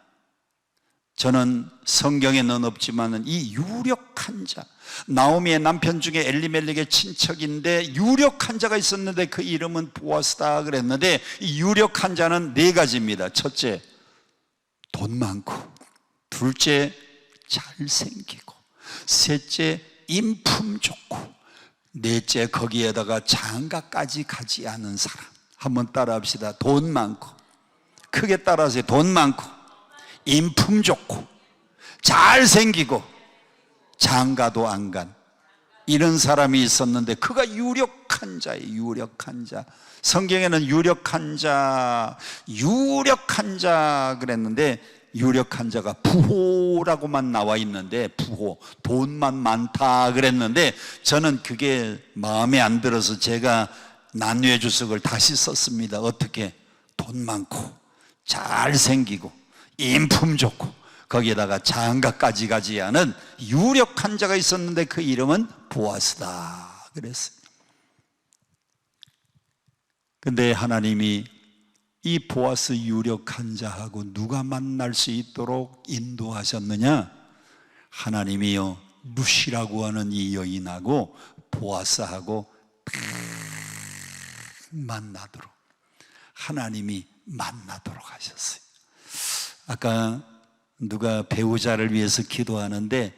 저는 성경에는 없지만 이 유력한 자, 나오미의 남편 중에 엘리멜렉의 친척인데 유력한 자가 있었는데 그 이름은 보아스다 그랬는데 이 유력한 자는 네 가지입니다. 첫째, 돈 많고, 둘째 잘생기고, 셋째 인품 좋고, 넷째 거기에다가 장가까지 가지 않은 사람. 한번 따라합시다. 돈 많고, 크게 따라하세요. 돈 많고, 인품 좋고, 잘생기고, 장가도 안 간 이런 사람이 있었는데 그가 유력한 자예요. 유력한 자. 성경에는 유력한 자 그랬는데 유력한 자가 부호라고만 나와 있는데 부호, 돈만 많다 그랬는데 저는 그게 마음에 안 들어서 제가 난외 주석을 다시 썼습니다. 어떻게? 돈 많고 잘생기고 인품 좋고 거기에다가 장가까지 가지 않은 유력한 자가 있었는데 그 이름은 보아스다 그랬어요. 근데 하나님이 이 보아스 유력한 자하고 누가 만날 수 있도록 인도하셨느냐? 하나님이요, 룻이라고 하는 이 여인하고 보아스하고 만나도록 하나님이 만나도록 하셨어요. 아까 누가 배우자를 위해서 기도하는데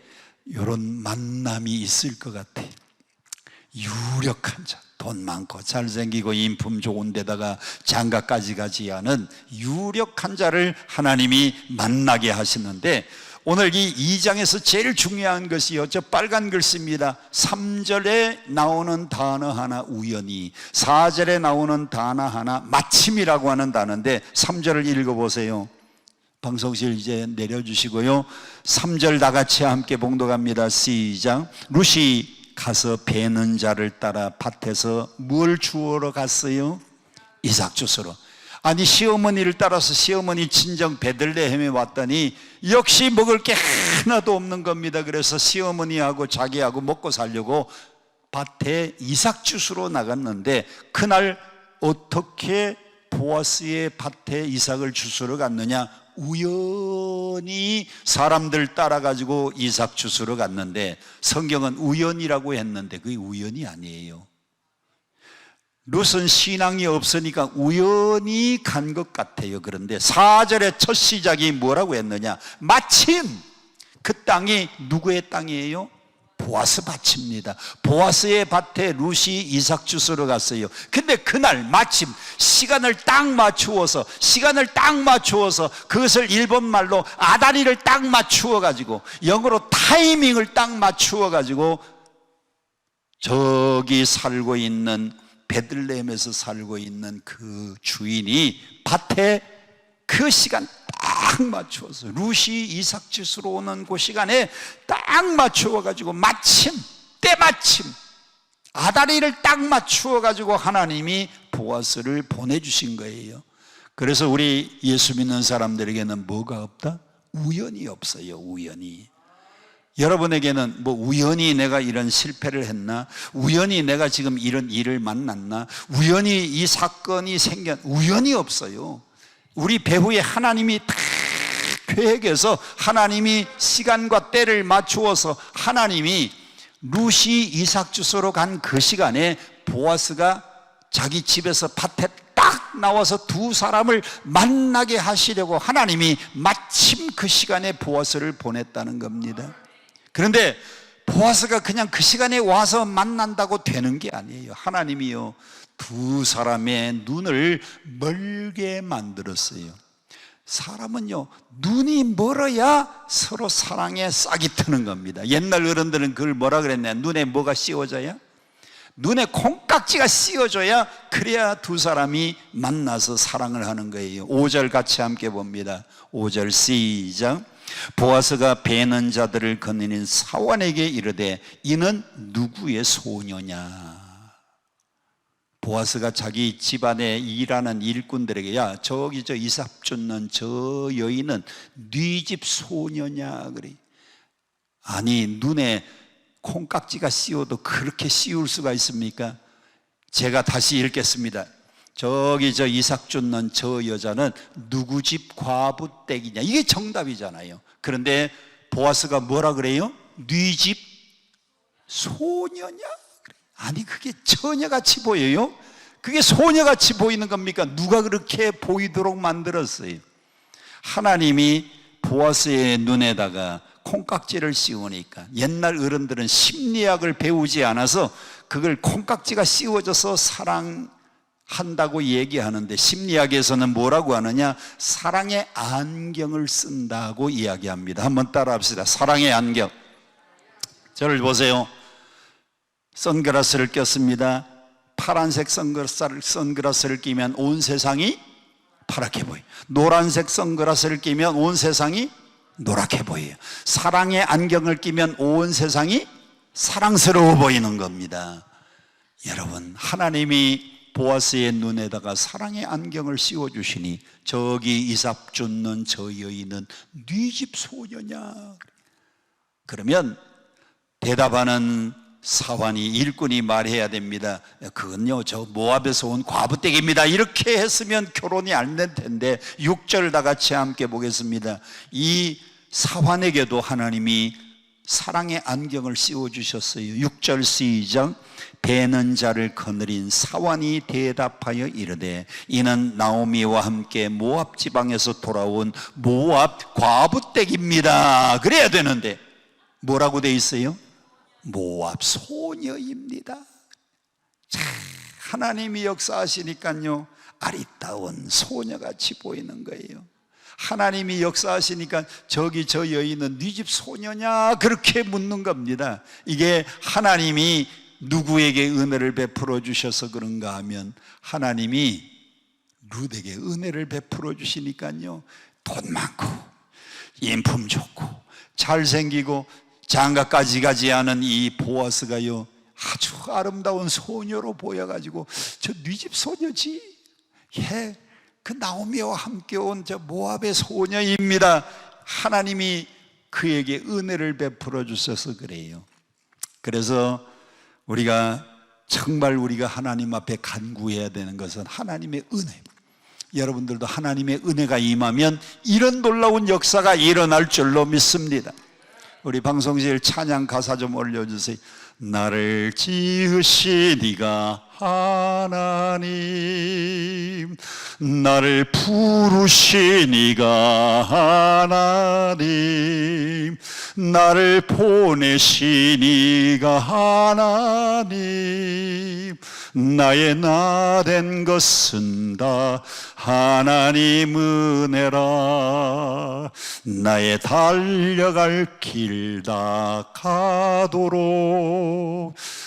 이런 만남이 있을 것 같아요. 유력한 자, 돈 많고 잘생기고 인품 좋은 데다가 장가까지 가지 않은 유력한 자를 하나님이 만나게 하시는데, 오늘 이 2장에서 제일 중요한 것이요, 저 빨간 글씨입니다. 3절에 나오는 단어 하나 우연히, 4절에 나오는 단어 하나 마침이라고 하는 단어인데 3절을 읽어보세요. 방송실 이제 내려주시고요, 3절 다 같이 함께 봉독합니다. 시작. 룻이 가서 베는 자를 따라 밭에서 뭘 주우러 갔어요? 이삭 주스러. 아니, 시어머니를 따라서 시어머니 친정 베들레헴에 왔더니 역시 먹을 게 하나도 없는 겁니다. 그래서 시어머니하고 자기하고 먹고 살려고 밭에 이삭 주스러 나갔는데, 그날 어떻게 보아스의 밭에 이삭을 주스러 갔느냐? 우연히 사람들 따라가지고 이삭 주스러 갔는데, 성경은 우연이라고 했는데 그게 우연이 아니에요. 룻은 신앙이 없으니까 우연히 간 것 같아요. 그런데 4절의 첫 시작이 뭐라고 했느냐? 마침 그 땅이 누구의 땅이에요? 보아스 밭입니다. 보아스의 밭에 룻이 이삭 주스러 갔어요. 근데 그날 마침 시간을 딱 맞추어서 그것을 일본말로 아다리를 딱 맞추어 가지고, 영어로 타이밍을 딱 맞추어 가지고, 저기 살고 있는 베들레헴에서 살고 있는 그 주인이 밭에 그 시간 딱 맞추어서, 룻이 이삭 주스러 오는 그 시간에 딱 맞추어 가지고, 마침 때마침 아다리를 딱 맞추어 가지고 하나님이 보아스를 보내주신 거예요. 그래서 우리 예수 믿는 사람들에게는 뭐가 없다? 우연이 없어요. 우연이. 여러분에게는 뭐 우연히 내가 이런 실패를 했나? 우연히 내가 지금 이런 일을 만났나? 우연히 이 사건이 우연이 없어요. 우리 배후에 하나님이 다 계획해서, 하나님이 시간과 때를 맞추어서, 하나님이 룻이 이삭 주스러 간 그 시간에 보아스가 자기 집에서 밭에 딱 나와서 두 사람을 만나게 하시려고 하나님이 마침 그 시간에 보아스를 보냈다는 겁니다. 그런데 보아스가 그냥 그 시간에 와서 만난다고 되는 게 아니에요. 하나님이요, 두 사람의 눈을 멀게 만들었어요. 사람은요, 눈이 멀어야 서로 사랑에 싹이 트는 겁니다. 옛날 어른들은 그걸 뭐라 그랬냐? 눈에 뭐가 씌워져야? 눈에 콩깍지가 씌워져야, 그래야 두 사람이 만나서 사랑을 하는 거예요. 5절 같이 함께 봅니다. 5절 시작. 보아스가 베는 자들을 거느린 사환에게 이르되 이는 누구의 소녀냐? 보아스가 자기 집안에 일하는 일꾼들에게, 야, 저기 저 이삭 쫓는 저 여인은 네 집 소녀냐? 그래. 아니, 눈에 콩깍지가 씌워도 그렇게 씌울 수가 있습니까? 제가 다시 읽겠습니다. 저기 저 이삭 쫓는 저 여자는 누구 집 과부 댁이냐? 이게 정답이잖아요. 그런데 보아스가 뭐라 그래요? 네 집 소녀냐? 아니, 그게 처녀같이 보여요? 그게 소녀같이 보이는 겁니까? 누가 그렇게 보이도록 만들었어요? 하나님이 보아스의 눈에다가 콩깍지를 씌우니까, 옛날 어른들은 심리학을 배우지 않아서 그걸 콩깍지가 씌워져서 사랑한다고 얘기하는데, 심리학에서는 뭐라고 하느냐? 사랑의 안경을 쓴다고 이야기합니다. 한번 따라 합시다. 사랑의 안경. 저를 보세요. 선글라스를 꼈습니다. 파란색 선글라스를 끼면 온 세상이 파랗게 보여요. 노란색 선글라스를 끼면 온 세상이 노랗게 보여요. 사랑의 안경을 끼면 온 세상이 사랑스러워 보이는 겁니다. 여러분, 하나님이 보아스의 눈에다가 사랑의 안경을 씌워주시니, 저기 이삭 쫓는 저 여인은 네 집 소녀냐? 그러면 대답하는 사환이, 일꾼이 말해야 됩니다. 그건요, 저 모압에서 온 과부댁입니다. 이렇게 했으면 결혼이 안 될 텐데. 6절 다 같이 함께 보겠습니다. 이 사환에게도 하나님이 사랑의 안경을 씌워주셨어요. 6절 시작. 베는 자를 거느린 사환이 대답하여 이르되 이는 나오미와 함께 모압 지방에서 돌아온 모압 과부댁입니다. 그래야 되는데 뭐라고 돼 있어요? 모압 소녀입니다. 자, 하나님이 역사하시니까요 아리따운 소녀같이 보이는 거예요. 하나님이 역사하시니까 저기 저 여인은 네 집 소녀냐 그렇게 묻는 겁니다. 이게 하나님이 누구에게 은혜를 베풀어 주셔서 그런가 하면 하나님이 룻에게 은혜를 베풀어 주시니까요 돈 많고 인품 좋고 잘생기고 장가까지 가지 않은 이 보아스가요 아주 아름다운 소녀로 보여가지고 저 네 집 소녀지? 예, 그 나오미와 함께 온 저 모압의 소녀입니다. 하나님이 그에게 은혜를 베풀어 주셔서 그래요. 그래서 우리가 정말 우리가 하나님 앞에 간구해야 되는 것은 하나님의 은혜. 여러분들도 하나님의 은혜가 임하면 이런 놀라운 역사가 일어날 줄로 믿습니다. 우리 방송실 찬양 가사 좀 올려주세요. 나를 지으시니가 하나님, 나를 부르시니가 하나님, 나를 보내시니가 하나님, 나의 나 된 것은 다 하나님 은혜라. 나의 달려갈 길 다 가도록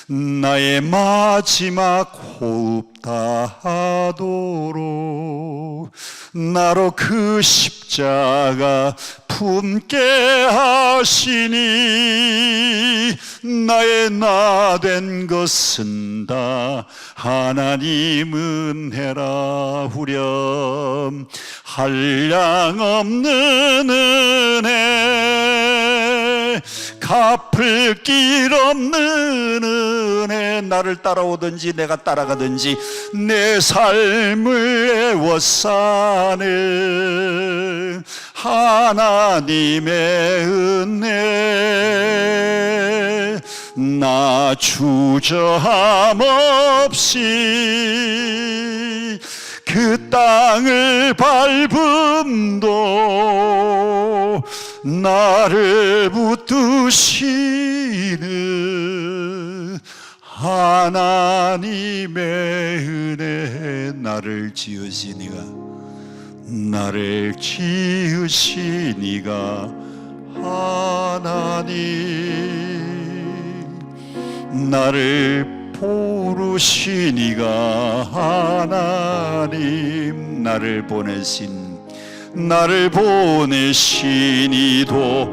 나의 마지막 호흡 다 하도록 나로 그 십자가 품게 하시니 나의 나 된 것은 다 하나님 은혜라. 후렴 한량없는 은혜 갚을 길 없는 은혜 나를 따라오든지 내가 따라가든지 내 삶을 애워싸는 하나님의 은혜 나 주저함 없이 그 땅을 밟음도 나를 붙드시는 하나님의 은혜 나를 지으시니가 나를 지으시니가 하나님 나를 부르시니가 하나님 나를 보내시니도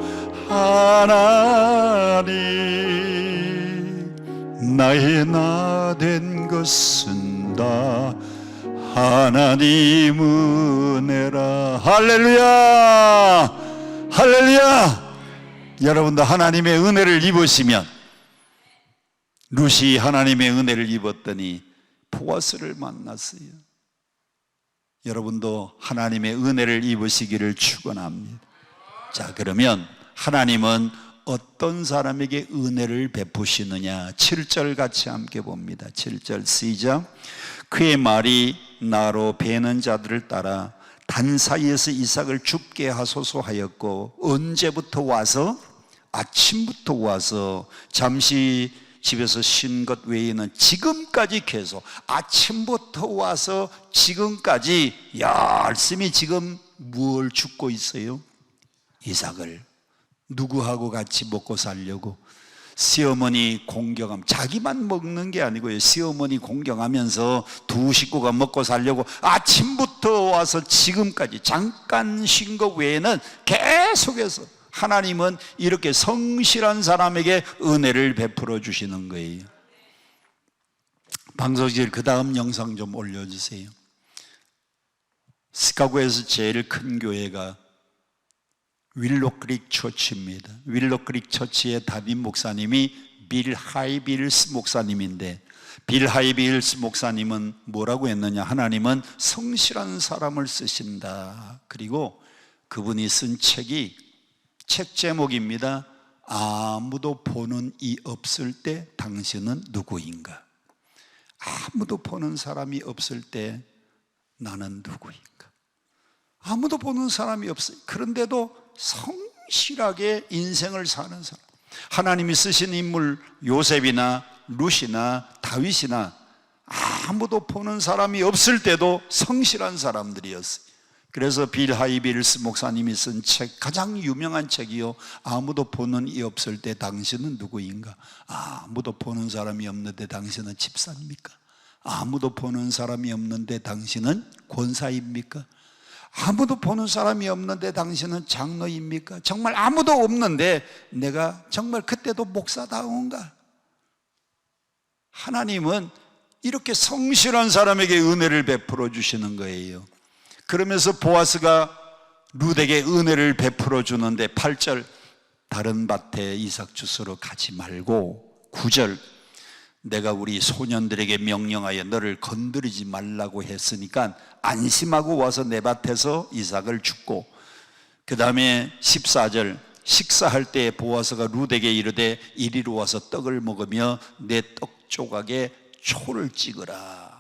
하나님 나의 나 된 것은 다 하나님 은혜라. 할렐루야 할렐루야. 여러분도 하나님의 은혜를 입으시면 룻이 하나님의 은혜를 입었더니 보아스를 만났어요. 여러분도 하나님의 은혜를 입으시기를 축원합니다. 자, 그러면 하나님은 어떤 사람에게 은혜를 베푸시느냐 7절 같이 함께 봅니다. 7절 시작. 그의 말이 나로 베는 자들을 따라 단 사이에서 이삭을 죽게 하소서 하였고 언제부터 와서 아침부터 와서 잠시 집에서 쉰 것 외에는 지금까지 계속 아침부터 와서 지금까지 열심히 지금 뭘 죽고 있어요? 이삭을 누구하고 같이 먹고 살려고 시어머니 공경함 자기만 먹는 게 아니고요 시어머니 공경하면서 두 식구가 먹고 살려고 아침부터 와서 지금까지 잠깐 쉰 것 외에는 계속해서 하나님은 이렇게 성실한 사람에게 은혜를 베풀어 주시는 거예요. 방송실 그 다음 영상 좀 올려주세요. 시카고에서 제일 큰 교회가 윌로크릭 처치입니다. 윌로크릭 처치의 담임 목사님이 빌 하이빌스 목사님인데 빌 하이빌스 목사님은 뭐라고 했느냐 하나님은 성실한 사람을 쓰신다. 그리고 그분이 쓴 책이 책 제목입니다. 아무도 보는 이 없을 때 당신은 누구인가? 아무도 보는 사람이 없을 때 나는 누구인가? 아무도 보는 사람이 없어요. 그런데도 성실하게 인생을 사는 사람, 하나님이 쓰신 인물 요셉이나 룻이나 다윗이나 아무도 보는 사람이 없을 때도 성실한 사람들이었어요. 그래서 빌 하이빌스 목사님이 쓴 책, 가장 유명한 책이요, 아무도 보는 이 없을 때 당신은 누구인가? 아무도 보는 사람이 없는데 당신은 집사입니까? 아무도 보는 사람이 없는데 당신은 권사입니까? 아무도 보는 사람이 없는데 당신은 장로입니까? 정말 아무도 없는데 내가 정말 그때도 목사다운가? 하나님은 이렇게 성실한 사람에게 은혜를 베풀어 주시는 거예요. 그러면서 보아스가 룻에게 은혜를 베풀어 주는데 8절, 다른 밭에 이삭 주스러 가지 말고, 9절, 내가 우리 소년들에게 명령하여 너를 건드리지 말라고 했으니까 안심하고 와서 내 밭에서 이삭을 줍고, 그 다음에 14절, 식사할 때 보아스가 룻에게 이르되 이리로 와서 떡을 먹으며 내 떡 조각에 초를 찍으라.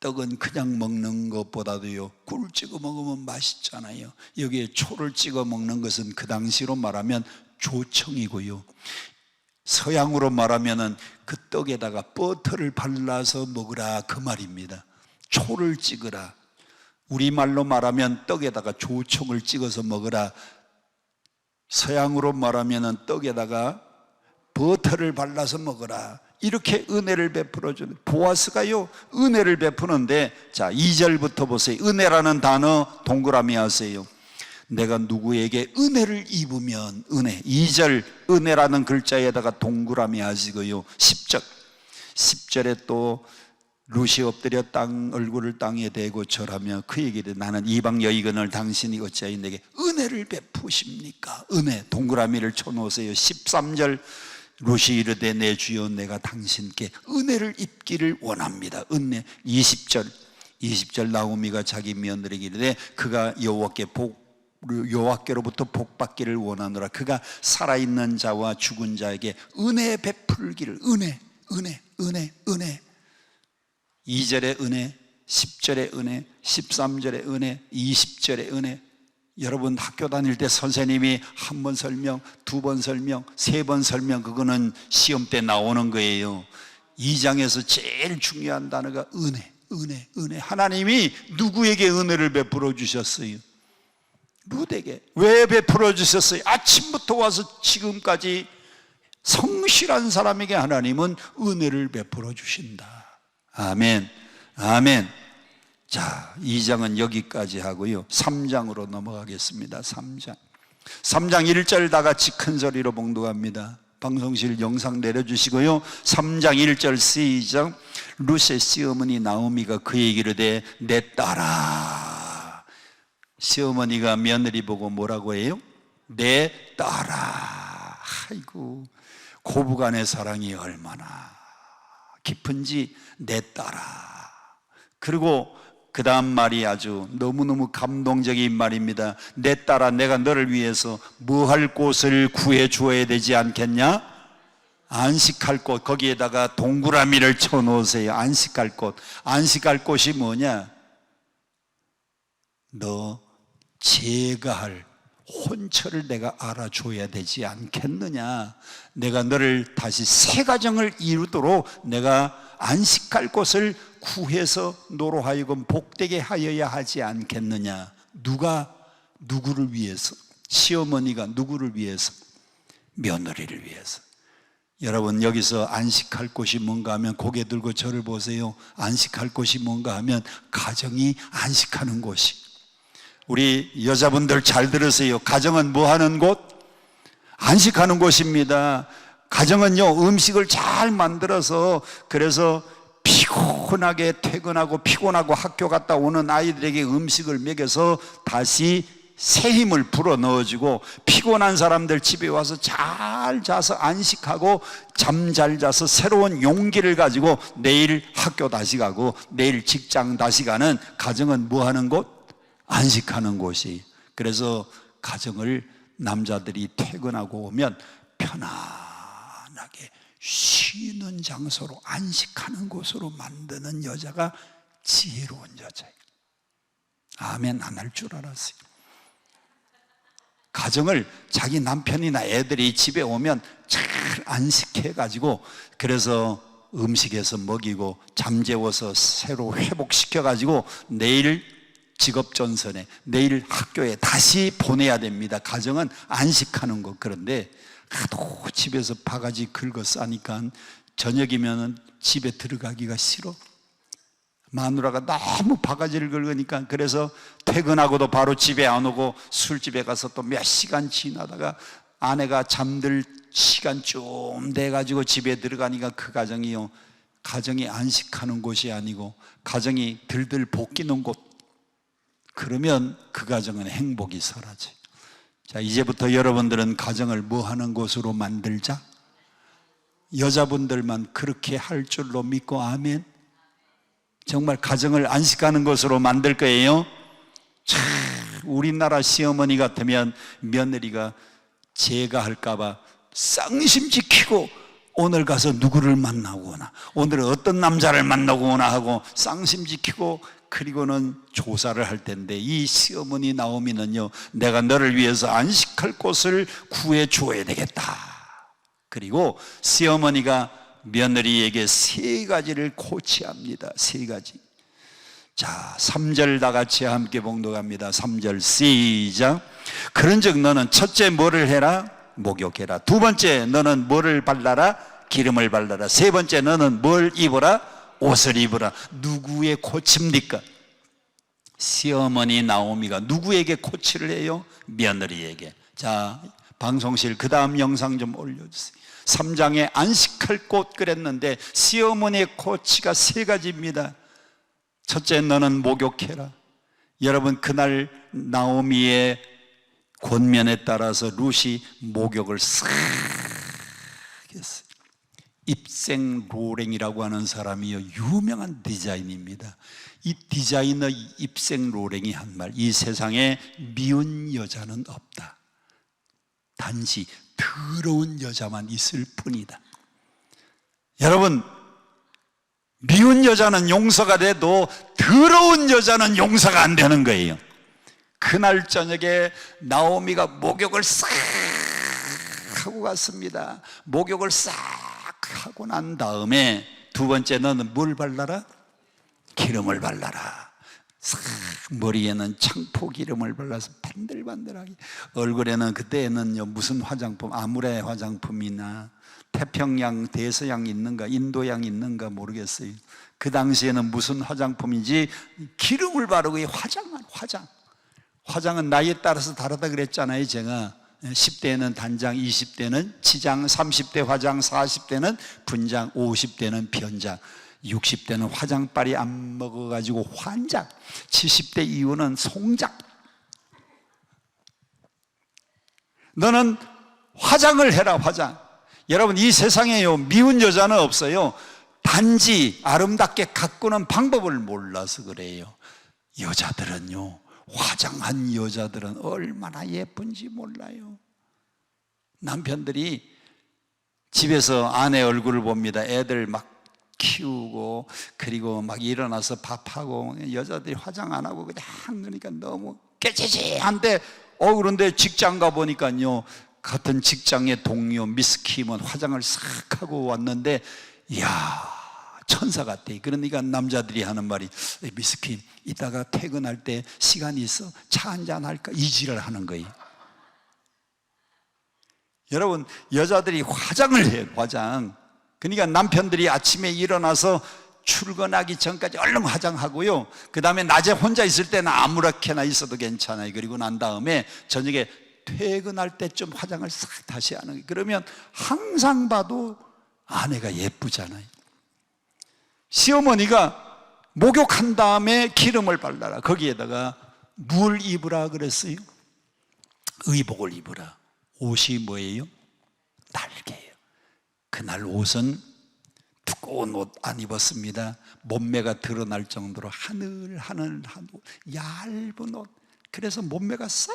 떡은 그냥 먹는 것보다도요, 꿀 찍어 먹으면 맛있잖아요. 여기에 초를 찍어 먹는 것은 그 당시로 말하면 조청이고요, 서양으로 말하면은 그 떡에다가 버터를 발라서 먹으라, 그 말입니다. 초를 찍으라. 우리말로 말하면 떡에다가 조청을 찍어서 먹으라. 서양으로 말하면은 떡에다가 버터를 발라서 먹으라. 이렇게 은혜를 베풀어 주는 보아스가요, 은혜를 베푸는데, 자 2절부터 보세요. 은혜라는 단어 동그라미 하세요. 내가 누구에게 은혜를 입으면 은혜. 2절 은혜라는 글자에다가 동그라미 하시고요. 10절에 또 룻이 엎드려 얼굴을 땅에 대고 절하며 그에게 나는 이방 여인을 당신이 어찌하여 내게 은혜를 베푸십니까? 은혜 동그라미를 쳐놓으세요. 13절 룻이 이르되 내 주여 내가 당신께 은혜를 입기를 원합니다. 은혜. 20절 나오미가 자기 며느리에게 이르되 그가 여호와께로부터 복 받기를 원하노라. 그가 살아있는 자와 죽은 자에게 은혜 베풀기를. 은혜. 2절의 은혜, 10절의 은혜, 13절의 은혜, 20절의 은혜. 여러분 학교 다닐 때 선생님이 한 번 설명, 두 번 설명, 세 번 설명, 그거는 시험 때 나오는 거예요. 2장에서 제일 중요한 단어가 은혜. 하나님이 누구에게 은혜를 베풀어 주셨어요? 룻에게. 왜 베풀어 주셨어요? 아침부터 와서 지금까지 성실한 사람에게 하나님은 은혜를 베풀어 주신다. 아멘. 자, 2장은 여기까지 하고요, 3장으로 넘어가겠습니다. 3장 1절 다 같이 큰 소리로 봉독합니다. 방송실 영상 내려주시고요. 3장 1절 시작. 룻의 시어머니 나오미가 그에게 이르되 내 딸아. 시어머니가 며느리 보고 뭐라고 해요? 내 딸아. 아이고, 고부간의 사랑이 얼마나 깊은지. 내 딸아. 그리고 그 다음 말이 아주 너무너무 감동적인 말입니다. 내 딸아, 내가 너를 위해서 뭐 할 곳을 구해 주어야 되지 않겠냐? 안식할 곳. 거기에다가 동그라미를 쳐놓으세요. 안식할 곳. 안식할 곳이 뭐냐? 너 제가할 혼처를 내가 알아줘야 되지 않겠느냐? 내가 너를 다시 새 가정을 이루도록 내가 안식할 곳을 구해서 너로 하여금 복되게 하여야 하지 않겠느냐? 누가 누구를 위해서? 시어머니가 누구를 위해서? 며느리를 위해서. 여러분 여기서 안식할 곳이 뭔가 하면 고개 들고 저를 보세요. 안식할 곳이 뭔가 하면 가정이 안식하는 곳이. 우리 여자분들 잘 들으세요. 가정은 뭐 하는 곳? 안식하는 곳입니다. 가정은요, 음식을 잘 만들어서, 그래서 피곤하게 퇴근하고 피곤하고 학교 갔다 오는 아이들에게 음식을 먹여서 다시 새 힘을 불어 넣어주고, 피곤한 사람들 집에 와서 잘 자서 안식하고 잠 잘 자서 새로운 용기를 가지고 내일 학교 다시 가고 내일 직장 다시 가는 가정은 뭐 하는 곳? 안식하는 곳이. 그래서 가정을 남자들이 퇴근하고 오면 편안하게 쉬는 장소로, 안식하는 곳으로 만드는 여자가 지혜로운 여자예요. 아멘 안 할 줄 알았어요. 가정을 자기 남편이나 애들이 집에 오면 잘 안식해가지고, 그래서 음식에서 먹이고 잠재워서 새로 회복시켜가지고 내일 직업전선에, 내일 학교에 다시 보내야 됩니다. 가정은 안식하는 것. 그런데 하도 집에서 바가지 긁어 싸니까 저녁이면 집에 들어가기가 싫어. 마누라가 너무 바가지를 긁으니까, 그래서 퇴근하고도 바로 집에 안 오고 술집에 가서 또 몇 시간 지나다가 아내가 잠들 시간 좀 돼가지고 집에 들어가니까 그 가정이요, 가정이 안식하는 곳이 아니고 가정이 들들 볶이는 곳. 그러면 그 가정은 행복이 사라져요. 자, 이제부터 여러분들은 가정을 뭐 하는 곳으로 만들자? 여자분들만 그렇게 할 줄로 믿고 아멘. 정말 가정을 안식하는 것으로 만들 거예요. 참, 우리나라 시어머니 같으면 며느리가 제가 할까봐 쌍심 지키고 오늘 가서 누구를 만나고 오나, 오늘은 어떤 남자를 만나고 오나 하고 쌍심 지키고, 그리고는 조사를 할 텐데, 이 시어머니 나오미는요, 내가 너를 위해서 안식할 곳을 구해 줘야 되겠다. 그리고 시어머니가 며느리에게 3가지를 코치합니다. 3가지. 자, 3절 다 같이 함께 봉독합니다. 3절 시작. 그런즉 너는 첫째 뭐를 해라? 목욕해라. 2번째 너는 뭐를 발라라? 기름을 발라라. 3번째 너는 뭘 입어라? 옷을 입어라. 누구의 코치입니까? 시어머니 나오미가 누구에게 코치를 해요? 며느리에게. 자, 방송실 그 다음 영상 좀 올려주세요. 3장에 안식할 곳 그랬는데 시어머니의 코치가 3가지입니다. 첫째, 너는 목욕해라. 여러분, 그날 나오미의 권면에 따라서 룻이 목욕을 싹 했어요. 입생 로랭이라고 하는 사람이요, 유명한 디자인입니다. 이 디자이너 입생 로랭이 한 말, 이 세상에 미운 여자는 없다. 단지 더러운 여자만 있을 뿐이다. 여러분, 미운 여자는 용서가 돼도 더러운 여자는 용서가 안 되는 거예요. 그날 저녁에 나오미가 목욕을 싹 하고 갔습니다. 목욕을 싹 하고 난 다음에 2번째 너는 뭘 발라라? 기름을 발라라. 싹 머리에는 창포 기름을 발라서 반들반들하게, 얼굴에는 그때는 무슨 화장품, 아무래 화장품이나 태평양 대서양 있는가 인도양 있는가 모르겠어요. 그 당시에는 무슨 화장품인지 기름을 바르고, 화장은 나이에 따라서 다르다 그랬잖아요. 제가 10대는 단장, 20대는 치장, 30대 화장, 40대는 분장, 50대는 변장, 60대는 화장빨이 안 먹어가지고 환장, 70대 이후는 송장. 너는 화장을 해라. 화장. 여러분, 이 세상에요, 미운 여자는 없어요. 단지 아름답게 가꾸는 방법을 몰라서 그래요. 여자들은요, 화장한 여자들은 얼마나 예쁜지 몰라요. 남편들이 집에서 아내 얼굴을 봅니다. 애들 막 키우고, 그리고 막 일어나서 밥하고, 여자들이 화장 안 하고 그냥 그러니까 너무 깨지지한데, 그런데 직장 가보니까요, 같은 직장의 동료 미스 킴은 화장을 싹 하고 왔는데, 이야, 천사 같아. 그러니까 남자들이 하는 말이, 미스 킴, 이따가 퇴근할 때 시간이 있어? 차 한잔 할까? 이지를 하는 거예요. 여러분, 여자들이 화장을 해요. 화장. 그러니까 남편들이 아침에 일어나서 출근하기 전까지 얼른 화장하고요, 그 다음에 낮에 혼자 있을 때는 아무렇게나 있어도 괜찮아요. 그리고 난 다음에 저녁에 퇴근할 때쯤 화장을 싹 다시 하는 거예요. 그러면 항상 봐도 아내가 예쁘잖아요. 시어머니가 목욕한 다음에 기름을 발라라. 거기에다가 뭘 입으라 그랬어요? 의복을 입으라. 옷이 뭐예요? 날개예요. 그날 옷은 두꺼운 옷 안 입었습니다. 몸매가 드러날 정도로 하늘하늘한 옷, 얇은 옷. 그래서 몸매가 싹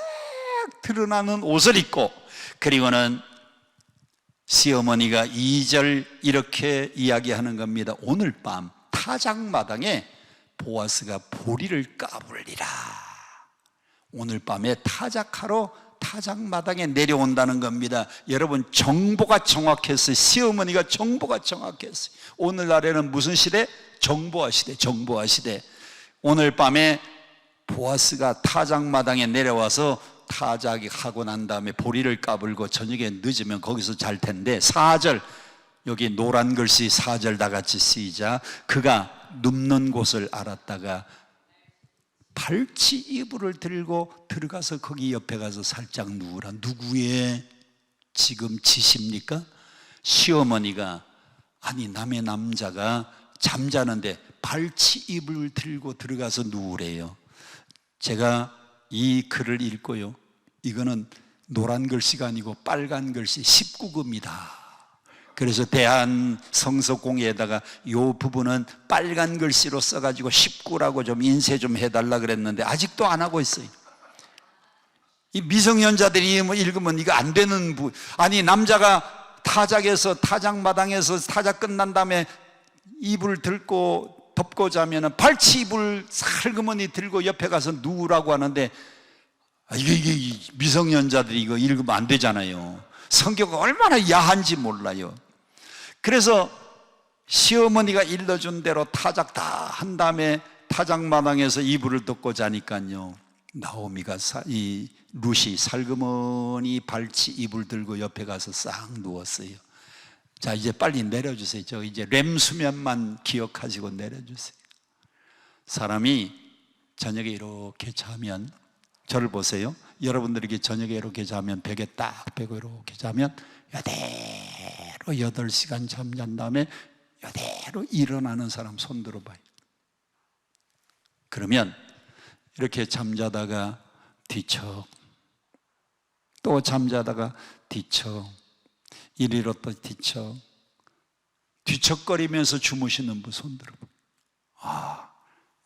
드러나는 옷을 입고, 그리고는 시어머니가 2절 이렇게 이야기하는 겁니다. 오늘 밤 타작마당에 보아스가 보리를 까불리라. 오늘 밤에 타작하러 타작마당에 내려온다는 겁니다. 여러분, 정보가 정확했어요. 시어머니가 정보가 정확했어요. 오늘날에는 무슨 시대? 정보화 시대. 정보화 시대. 오늘 밤에 보아스가 타작마당에 내려와서 타작하고 난 다음에 보리를 까불고 저녁에 늦으면 거기서 잘 텐데, 4절, 여기 노란 글씨 4절 다 같이 시작. 그가 눕는 곳을 알았다가 발치 이불을 들고 들어가서 거기 옆에 가서 살짝 누우라. 누구의 지금 지시입니까? 시어머니가, 아니 남의 남자가 잠자는데 발치 이불을 들고 들어가서 누우래요. 제가 이 글을 읽고요, 이거는 노란 글씨가 아니고 빨간 글씨 19금이다. 그래서 대한성서공회에다가 이 부분은 빨간 글씨로 써가지고 19라고 좀 인쇄 좀 해달라 그랬는데 아직도 안 하고 있어요. 이 미성년자들이 읽으면 이거 안 되는 아니 남자가 타작에서 타작마당에서 타작 끝난 다음에 이불 들고 덮고 자면은 발치 이불 살그머니 들고 옆에 가서 누우라고 하는데, 이게 미성년자들이 이거 읽으면 안 되잖아요. 성경이 얼마나 야한지 몰라요. 그래서 시어머니가 일러준 대로 타작 다 한 다음에 타작마당에서 이불을 덮고 자니까요, 나오미가 이 룻이 살그머니 발치 이불 들고 옆에 가서 싹 누웠어요. 자, 이제 빨리 내려주세요. 저 이제 렘 수면만 기억하시고 내려주세요. 사람이 저녁에 이렇게 자면, 저를 보세요. 여러분들에게 저녁에 이렇게 자면, 벽에 딱 빼고 이렇게 자면 이대로 8시간 잠잔 다음에 이대로 일어나는 사람 손 들어봐요. 그러면 이렇게 잠자다가 뒤척, 또 잠자다가 뒤척, 이리로 또 뒤척거리면서 주무시는 분 손 들어봐.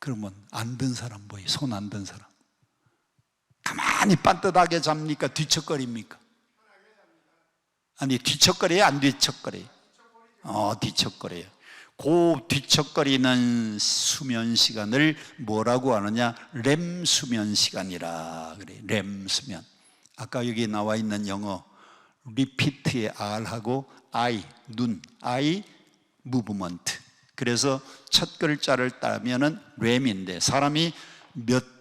그러면 안 든 사람 보이? 손 안 든 사람. 가만히 반듯하게 잡니까? 뒤척거립니까? 아니, 뒤척거려요? 안 뒤척거려요? 뒤척거려요. 그 뒤척거리는 수면 시간을 뭐라고 하느냐? 렘 수면 시간이라 그래요. 렘 수면. 아까 여기 나와 있는 영어 리피트의 R하고 I, 눈, I, 무브먼트. 그래서 첫 글자를 따면은 렘인데, 사람이 몇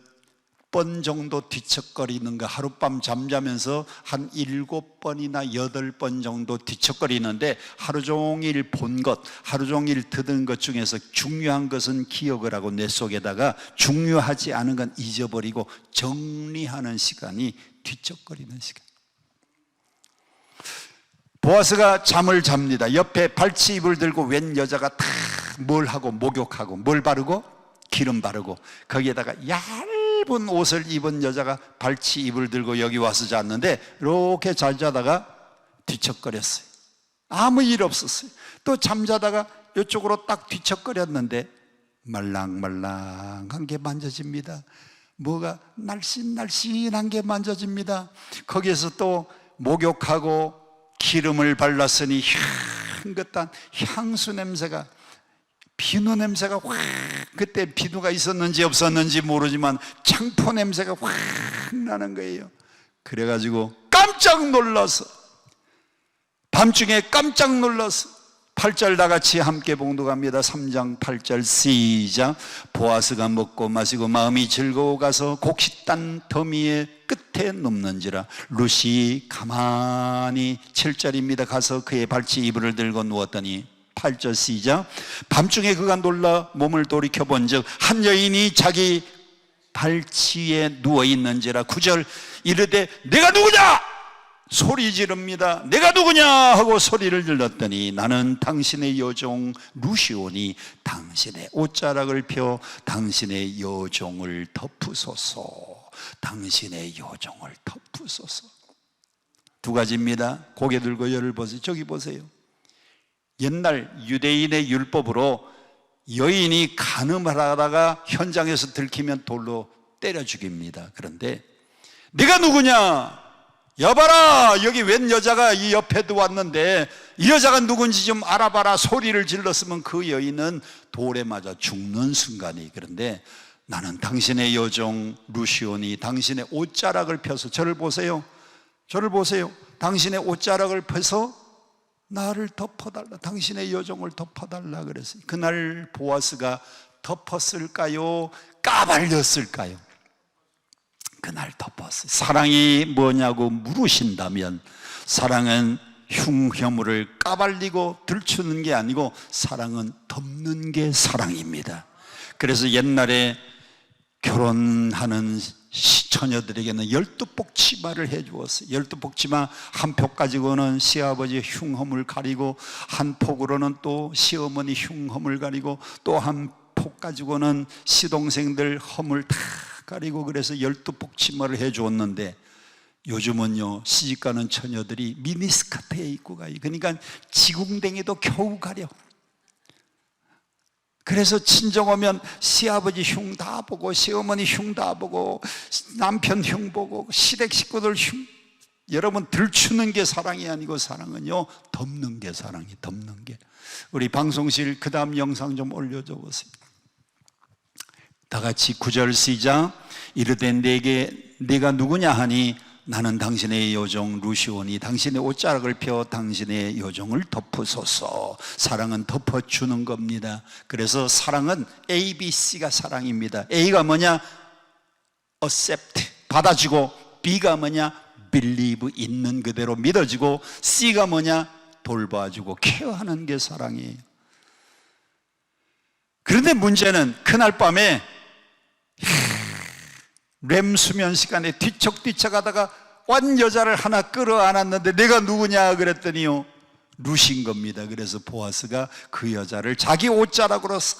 번 정도 뒤척거리는가, 하룻밤 잠자면서 한 7번이나 8번 정도 뒤척거리는데, 하루 종일 본 것, 하루 종일 들은 것 중에서 중요한 것은 기억을 하고 뇌 속에다가 중요하지 않은 건 잊어버리고 정리하는 시간이 뒤척거리는 시간. 보아스가 잠을 잡니다. 옆에 발치 이불 들고 웬 여자가 다 뭘 하고, 목욕하고, 뭘 바르고? 기름 바르고, 거기에다가 얇은 옷을 입은 여자가 발치 이불 들고 여기 와서 잤는데, 이렇게 잘 자다가 뒤척거렸어요. 아무 일 없었어요. 또 잠자다가 이쪽으로 딱 뒤척거렸는데 말랑말랑한 게 만져집니다. 뭐가 날씬날씬한 게 만져집니다. 거기에서 또 목욕하고 기름을 발랐으니 향긋한 향수 냄새가, 비누 냄새가 확, 그때 비누가 있었는지 없었는지 모르지만 창포 냄새가 확 나는 거예요. 그래가지고 깜짝 놀라서, 밤중에 깜짝 놀라서 8절 다 같이 함께 봉독합니다. 3장 8절 시작. 보아스가 먹고 마시고 마음이 즐거워 가서 곡식단 더미의 끝에 눕는지라 룻이 가만히, 7절입니다, 가서 그의 발치 이불을 들고 누웠더니, 8절 시작. 밤중에 그가 놀라 몸을 돌이켜본 즉 한 여인이 자기 발치에 누워있는지라. 9절 이르되 내가 누구냐 소리 지릅니다. 내가 누구냐 하고 소리를 질렀더니 나는 당신의 여종 루시오니 당신의 옷자락을 펴 당신의 여종을 덮으소서. 당신의 여종을 덮으소서. 두 가지입니다. 고개 들고 열을 보세요. 저기 보세요. 옛날 유대인의 율법으로 여인이 간음을 하다가 현장에서 들키면 돌로 때려 죽입니다. 그런데 내가 누구냐? 여봐라, 여기 웬 여자가 이 옆에도 왔는데 이 여자가 누군지 좀 알아봐라 소리를 질렀으면 그 여인은 돌에 맞아 죽는 순간이. 그런데 나는 당신의 여종 루시온이 당신의 옷자락을 펴서, 저를 보세요, 저를 보세요, 당신의 옷자락을 펴서 나를 덮어달라, 당신의 여종을 덮어달라 그랬어요. 그날 보아스가 덮었을까요? 까발렸을까요? 그날 덮었어요. 사랑이 뭐냐고 물으신다면 사랑은 흉혐오를 까발리고 들추는 게 아니고 사랑은 덮는 게 사랑입니다. 그래서 옛날에 결혼하는 처녀들에게는 12폭 치마를 해주었어요. 12폭 치마 한 폭 가지고는 시아버지 흉험을 가리고, 한 폭으로는 또 시어머니 흉험을 가리고, 또 한 폭 가지고는 시동생들 험을 다 가리고, 그래서 12폭 치마를 해주었는데 요즘은요, 시집가는 처녀들이 미니스커트에 입고 가요. 그러니까 지궁댕이도 겨우 가려. 그래서 친정 오면 시아버지 흉 다 보고, 시어머니 흉 다 보고, 남편 흉 보고, 시댁 식구들 흉. 여러분, 들추는 게 사랑이 아니고 사랑은요, 덮는 게 사랑이, 덮는 게. 우리 방송실 그 다음 영상 좀 올려줘 보세요. 다 같이 9절 시작. 이르되 내게 네가 누구냐 하니 나는 당신의 여종 루시온이 당신의 옷자락을 펴 당신의 여종을 덮으소서. 사랑은 덮어주는 겁니다. 그래서 사랑은 ABC가 사랑입니다. A가 뭐냐? accept, 받아주고, B가 뭐냐? believe, 있는 그대로 믿어지고, C가 뭐냐? 돌봐주고 케어하는 게 사랑이에요. 그런데 문제는 그날 밤에 렘 수면 시간에 뒤척뒤척 하다가 완 여자를 하나 끌어안았는데 내가 누구냐 그랬더니요, 루신 겁니다. 그래서 보아스가 그 여자를 자기 옷자락으로 싹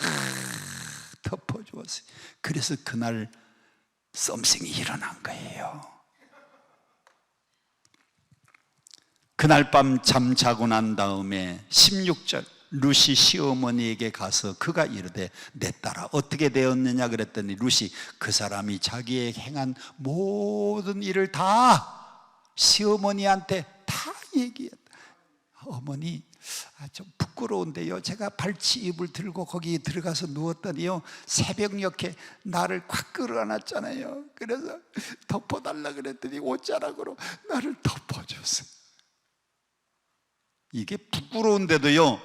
덮어주었어요. 그래서 그날 썸씽이 일어난 거예요. 그날 밤 잠 자고 난 다음에 16절, 루시 시어머니에게 가서 그가 이르되 내 딸아 어떻게 되었느냐 그랬더니 룻이 그 사람이 자기의 행한 모든 일을 다 시어머니한테 다 얘기했다. 어머니, 좀 부끄러운데요, 제가 발치 이불 들고 거기 들어가서 누웠더니요, 새벽녘에 나를 콱 끌어안았잖아요. 그래서 덮어달라 그랬더니 옷자락으로 나를 덮어줬어요. 이게 부끄러운데도요,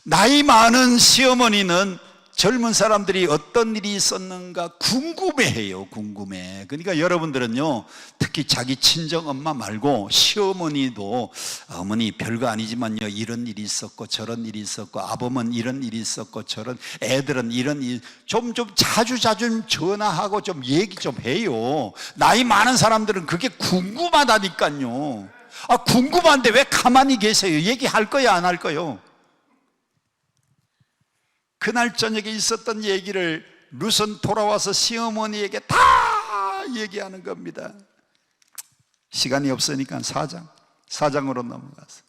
나이 많은 시어머니는 젊은 사람들이 어떤 일이 있었는가 궁금해해요. 궁금해. 그러니까 여러분들은요, 특히 자기 친정 엄마 말고 시어머니도 어머니 별거 아니지만요, 이런 일이 있었고 저런 일이 있었고, 아범은 이런 일이 있었고 저런, 애들은 이런 일, 좀 자주 전화하고 좀 얘기 좀 해요. 나이 많은 사람들은 그게 궁금하다니까요. 궁금한데 왜 가만히 계세요? 얘기할 거야 안 할 거요? 그날 저녁에 있었던 얘기를 룻은 돌아와서 시어머니에게 다 얘기하는 겁니다. 시간이 없으니까 4장으로 넘어가서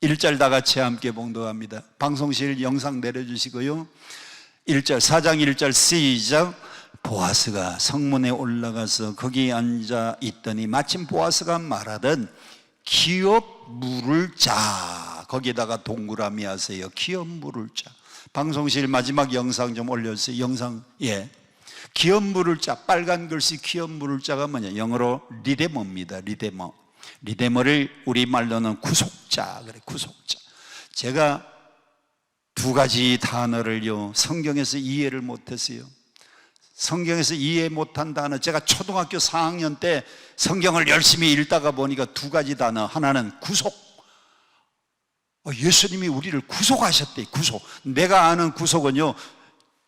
1절 다 같이 함께 봉독합니다. 방송실 영상 내려주시고요. 1절, 4장 1절 시작. 보아스가 성문에 올라가서 거기 앉아 있더니 마침 보아스가 말하던 기업 물을 자, 거기다가 동그라미 하세요. 기업 물을 자. 방송실 마지막 영상 좀 올려주세요. 영상, 예. 기업 물을 자, 빨간 글씨 기업 물을 자가 뭐냐? 영어로 리데머입니다. 리데머. 리데머를 우리말로는 구속자, 그래, 구속자. 제가 두 가지 단어를요, 성경에서 이해를 못했어요. 성경에서 이해 못한 단어, 제가 초등학교 4학년 때 성경을 열심히 읽다가 보니까 두 가지 단어. 하나는 구속. 예수님이 우리를 구속하셨대. 구속. 내가 아는 구속은요,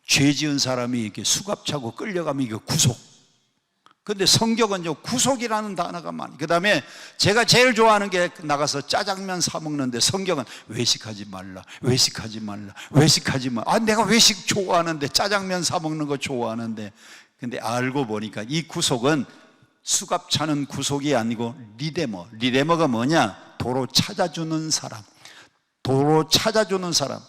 죄 지은 사람이 이렇게 수갑차고 끌려가면 이게 구속. 근데 성경은요, 구속이라는 단어가 많아요. 그 다음에 제가 제일 좋아하는 게 나가서 짜장면 사 먹는데 성경은 외식하지 말라, 외식하지 말라, 외식하지 말라. 내가 외식 좋아하는데, 짜장면 사 먹는 거 좋아하는데. 근데 알고 보니까 이 구속은 수갑 차는 구속이 아니고 리데머. 리데머가 뭐냐? 도로 찾아주는 사람. 도로 찾아주는 사람.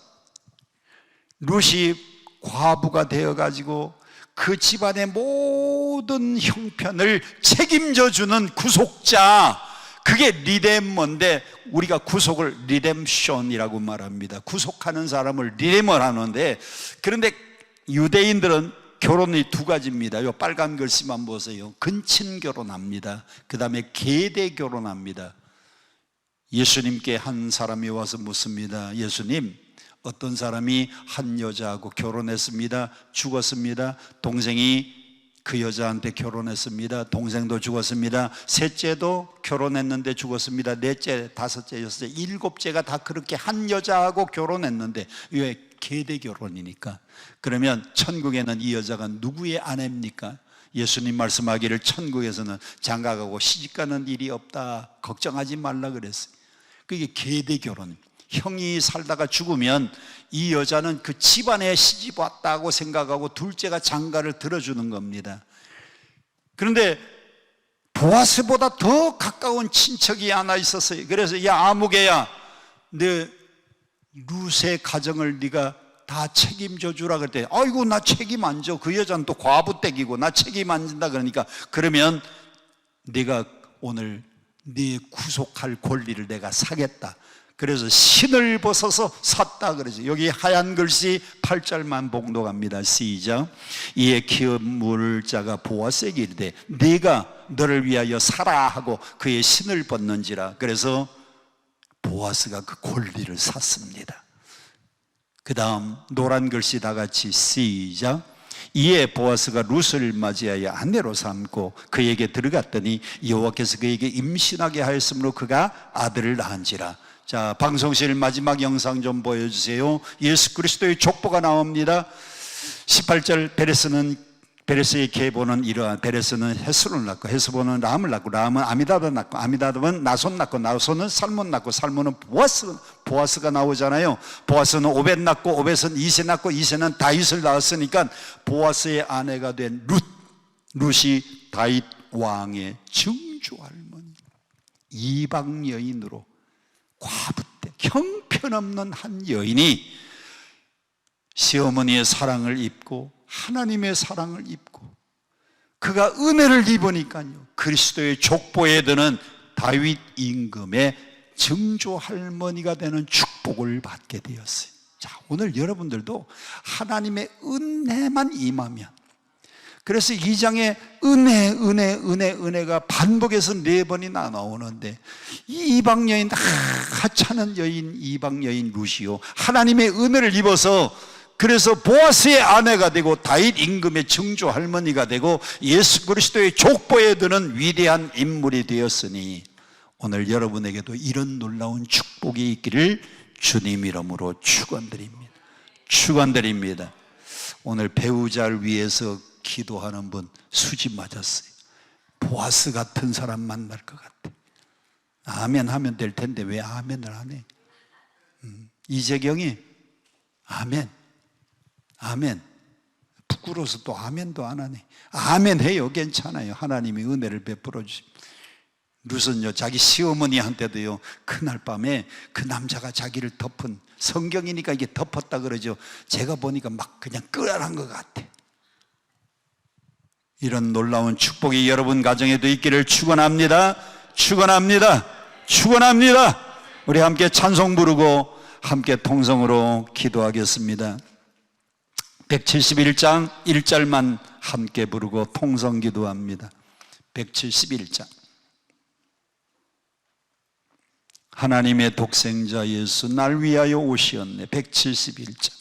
룻이 과부가 되어가지고 그 집안의 모든 형편을 책임져 주는 구속자. 그게 리데머인데 우리가 구속을 리뎀션이라고 말합니다. 구속하는 사람을 리데머를 하는데, 그런데 유대인들은 결혼이 두 가지입니다. 요 빨간 글씨만 보세요. 근친 결혼합니다. 그 다음에 계대 결혼합니다. 예수님께 한 사람이 와서 묻습니다. 예수님, 어떤 사람이 한 여자하고 결혼했습니다. 죽었습니다. 동생이 그 여자한테 결혼했습니다. 동생도 죽었습니다. 셋째도 결혼했는데 죽었습니다. 넷째, 다섯째, 여섯째, 일곱째가 다 그렇게 한 여자하고 결혼했는데, 왜? 계대 결혼이니까. 그러면 천국에는 이 여자가 누구의 아내입니까? 예수님 말씀하기를 천국에서는 장가가고 시집가는 일이 없다, 걱정하지 말라 그랬어요. 그게 계대 결혼입니다. 형이 살다가 죽으면 이 여자는 그 집안에 시집 왔다고 생각하고 둘째가 장가를 들어주는 겁니다. 그런데 보아스보다 더 가까운 친척이 하나 있었어요. 그래서 야 아무개야, 내 룻의 가정을 네가 다 책임져 주라 그랬더니, 아이고 나 책임 안 져. 그 여자는 또 과부댁이고 나 책임 안 진다. 그러니까 그러면 네가 오늘 네 구속할 권리를 내가 사겠다. 그래서 신을 벗어서 샀다 그러죠. 여기 하얀 글씨 8절만 봉독합니다. 시작. 이에 키운 물을 자가 보아스에게 이르되 네가 너를 위하여 사라 하고 그의 신을 벗는지라. 그래서 보아스가 그 권리를 샀습니다. 그 다음 노란 글씨 다 같이 시작. 이에 보아스가 룻을 맞이하여 아내로 삼고 그에게 들어갔더니 여호와께서 그에게 임신하게 하였으므로 그가 아들을 낳은지라. 자, 방송실 마지막 영상 좀 보여주세요. 예수 그리스도의 족보가 나옵니다. 18절. 베레스의 계보는 이러한. 베레스는 헤스론을 낳고 헤스본은 람을 낳고 람은 아미다드를 낳고 아미다드는 나손 낳고 나손은 살몬 낳고 살몬은 보아스가 나오잖아요. 보아스는 오벳 낳고 오벳은 이세 낳고 이세는 다윗을 낳았으니까 보아스의 아내가 된 룻이 다윗 왕의 증조 할머니, 이방 여인으로 과부때 형편없는 한 여인이 시어머니의 사랑을 입고 하나님의 사랑을 입고 그가 은혜를 입으니까요, 그리스도의 족보에 드는 다윗 임금의 증조 할머니가 되는 축복을 받게 되었어요. 자, 오늘 여러분들도 하나님의 은혜만 임하면, 그래서 2장에 은혜가 반복해서 4번이나 나오는데, 이 이방 여인, 하찮은 여인, 이방 여인 룻이요, 하나님의 은혜를 입어서 그래서 보아스의 아내가 되고 다윗 임금의 증조 할머니가 되고 예수 그리스도의 족보에 드는 위대한 인물이 되었으니, 오늘 여러분에게도 이런 놀라운 축복이 있기를 주님 이름으로 축원드립니다. 축원드립니다. 오늘 배우자를 위해서 기도하는 분 수지 맞았어요. 보아스 같은 사람 만날 것 같아. 아멘 하면 될 텐데 왜 아멘을 안 해? 이재경이 아멘. 부끄러워서 또 아멘도 안 하네. 아멘 해요. 괜찮아요. 하나님이 은혜를 베풀어 주십니다. 룻은요, 자기 시어머니한테도요, 그날 밤에 그 남자가 자기를 덮은, 성경이니까 이게 덮었다 그러죠. 제가 보니까 막 그냥 끌어난 것 같아. 이런 놀라운 축복이 여러분 가정에도 있기를 축원합니다. 축원합니다. 축원합니다. 우리 함께 찬송 부르고 함께 통성으로 기도하겠습니다. 171장 1절만 함께 부르고 통성 기도합니다. 171장. 하나님의 독생자 예수 날 위하여 오시었네. 171장.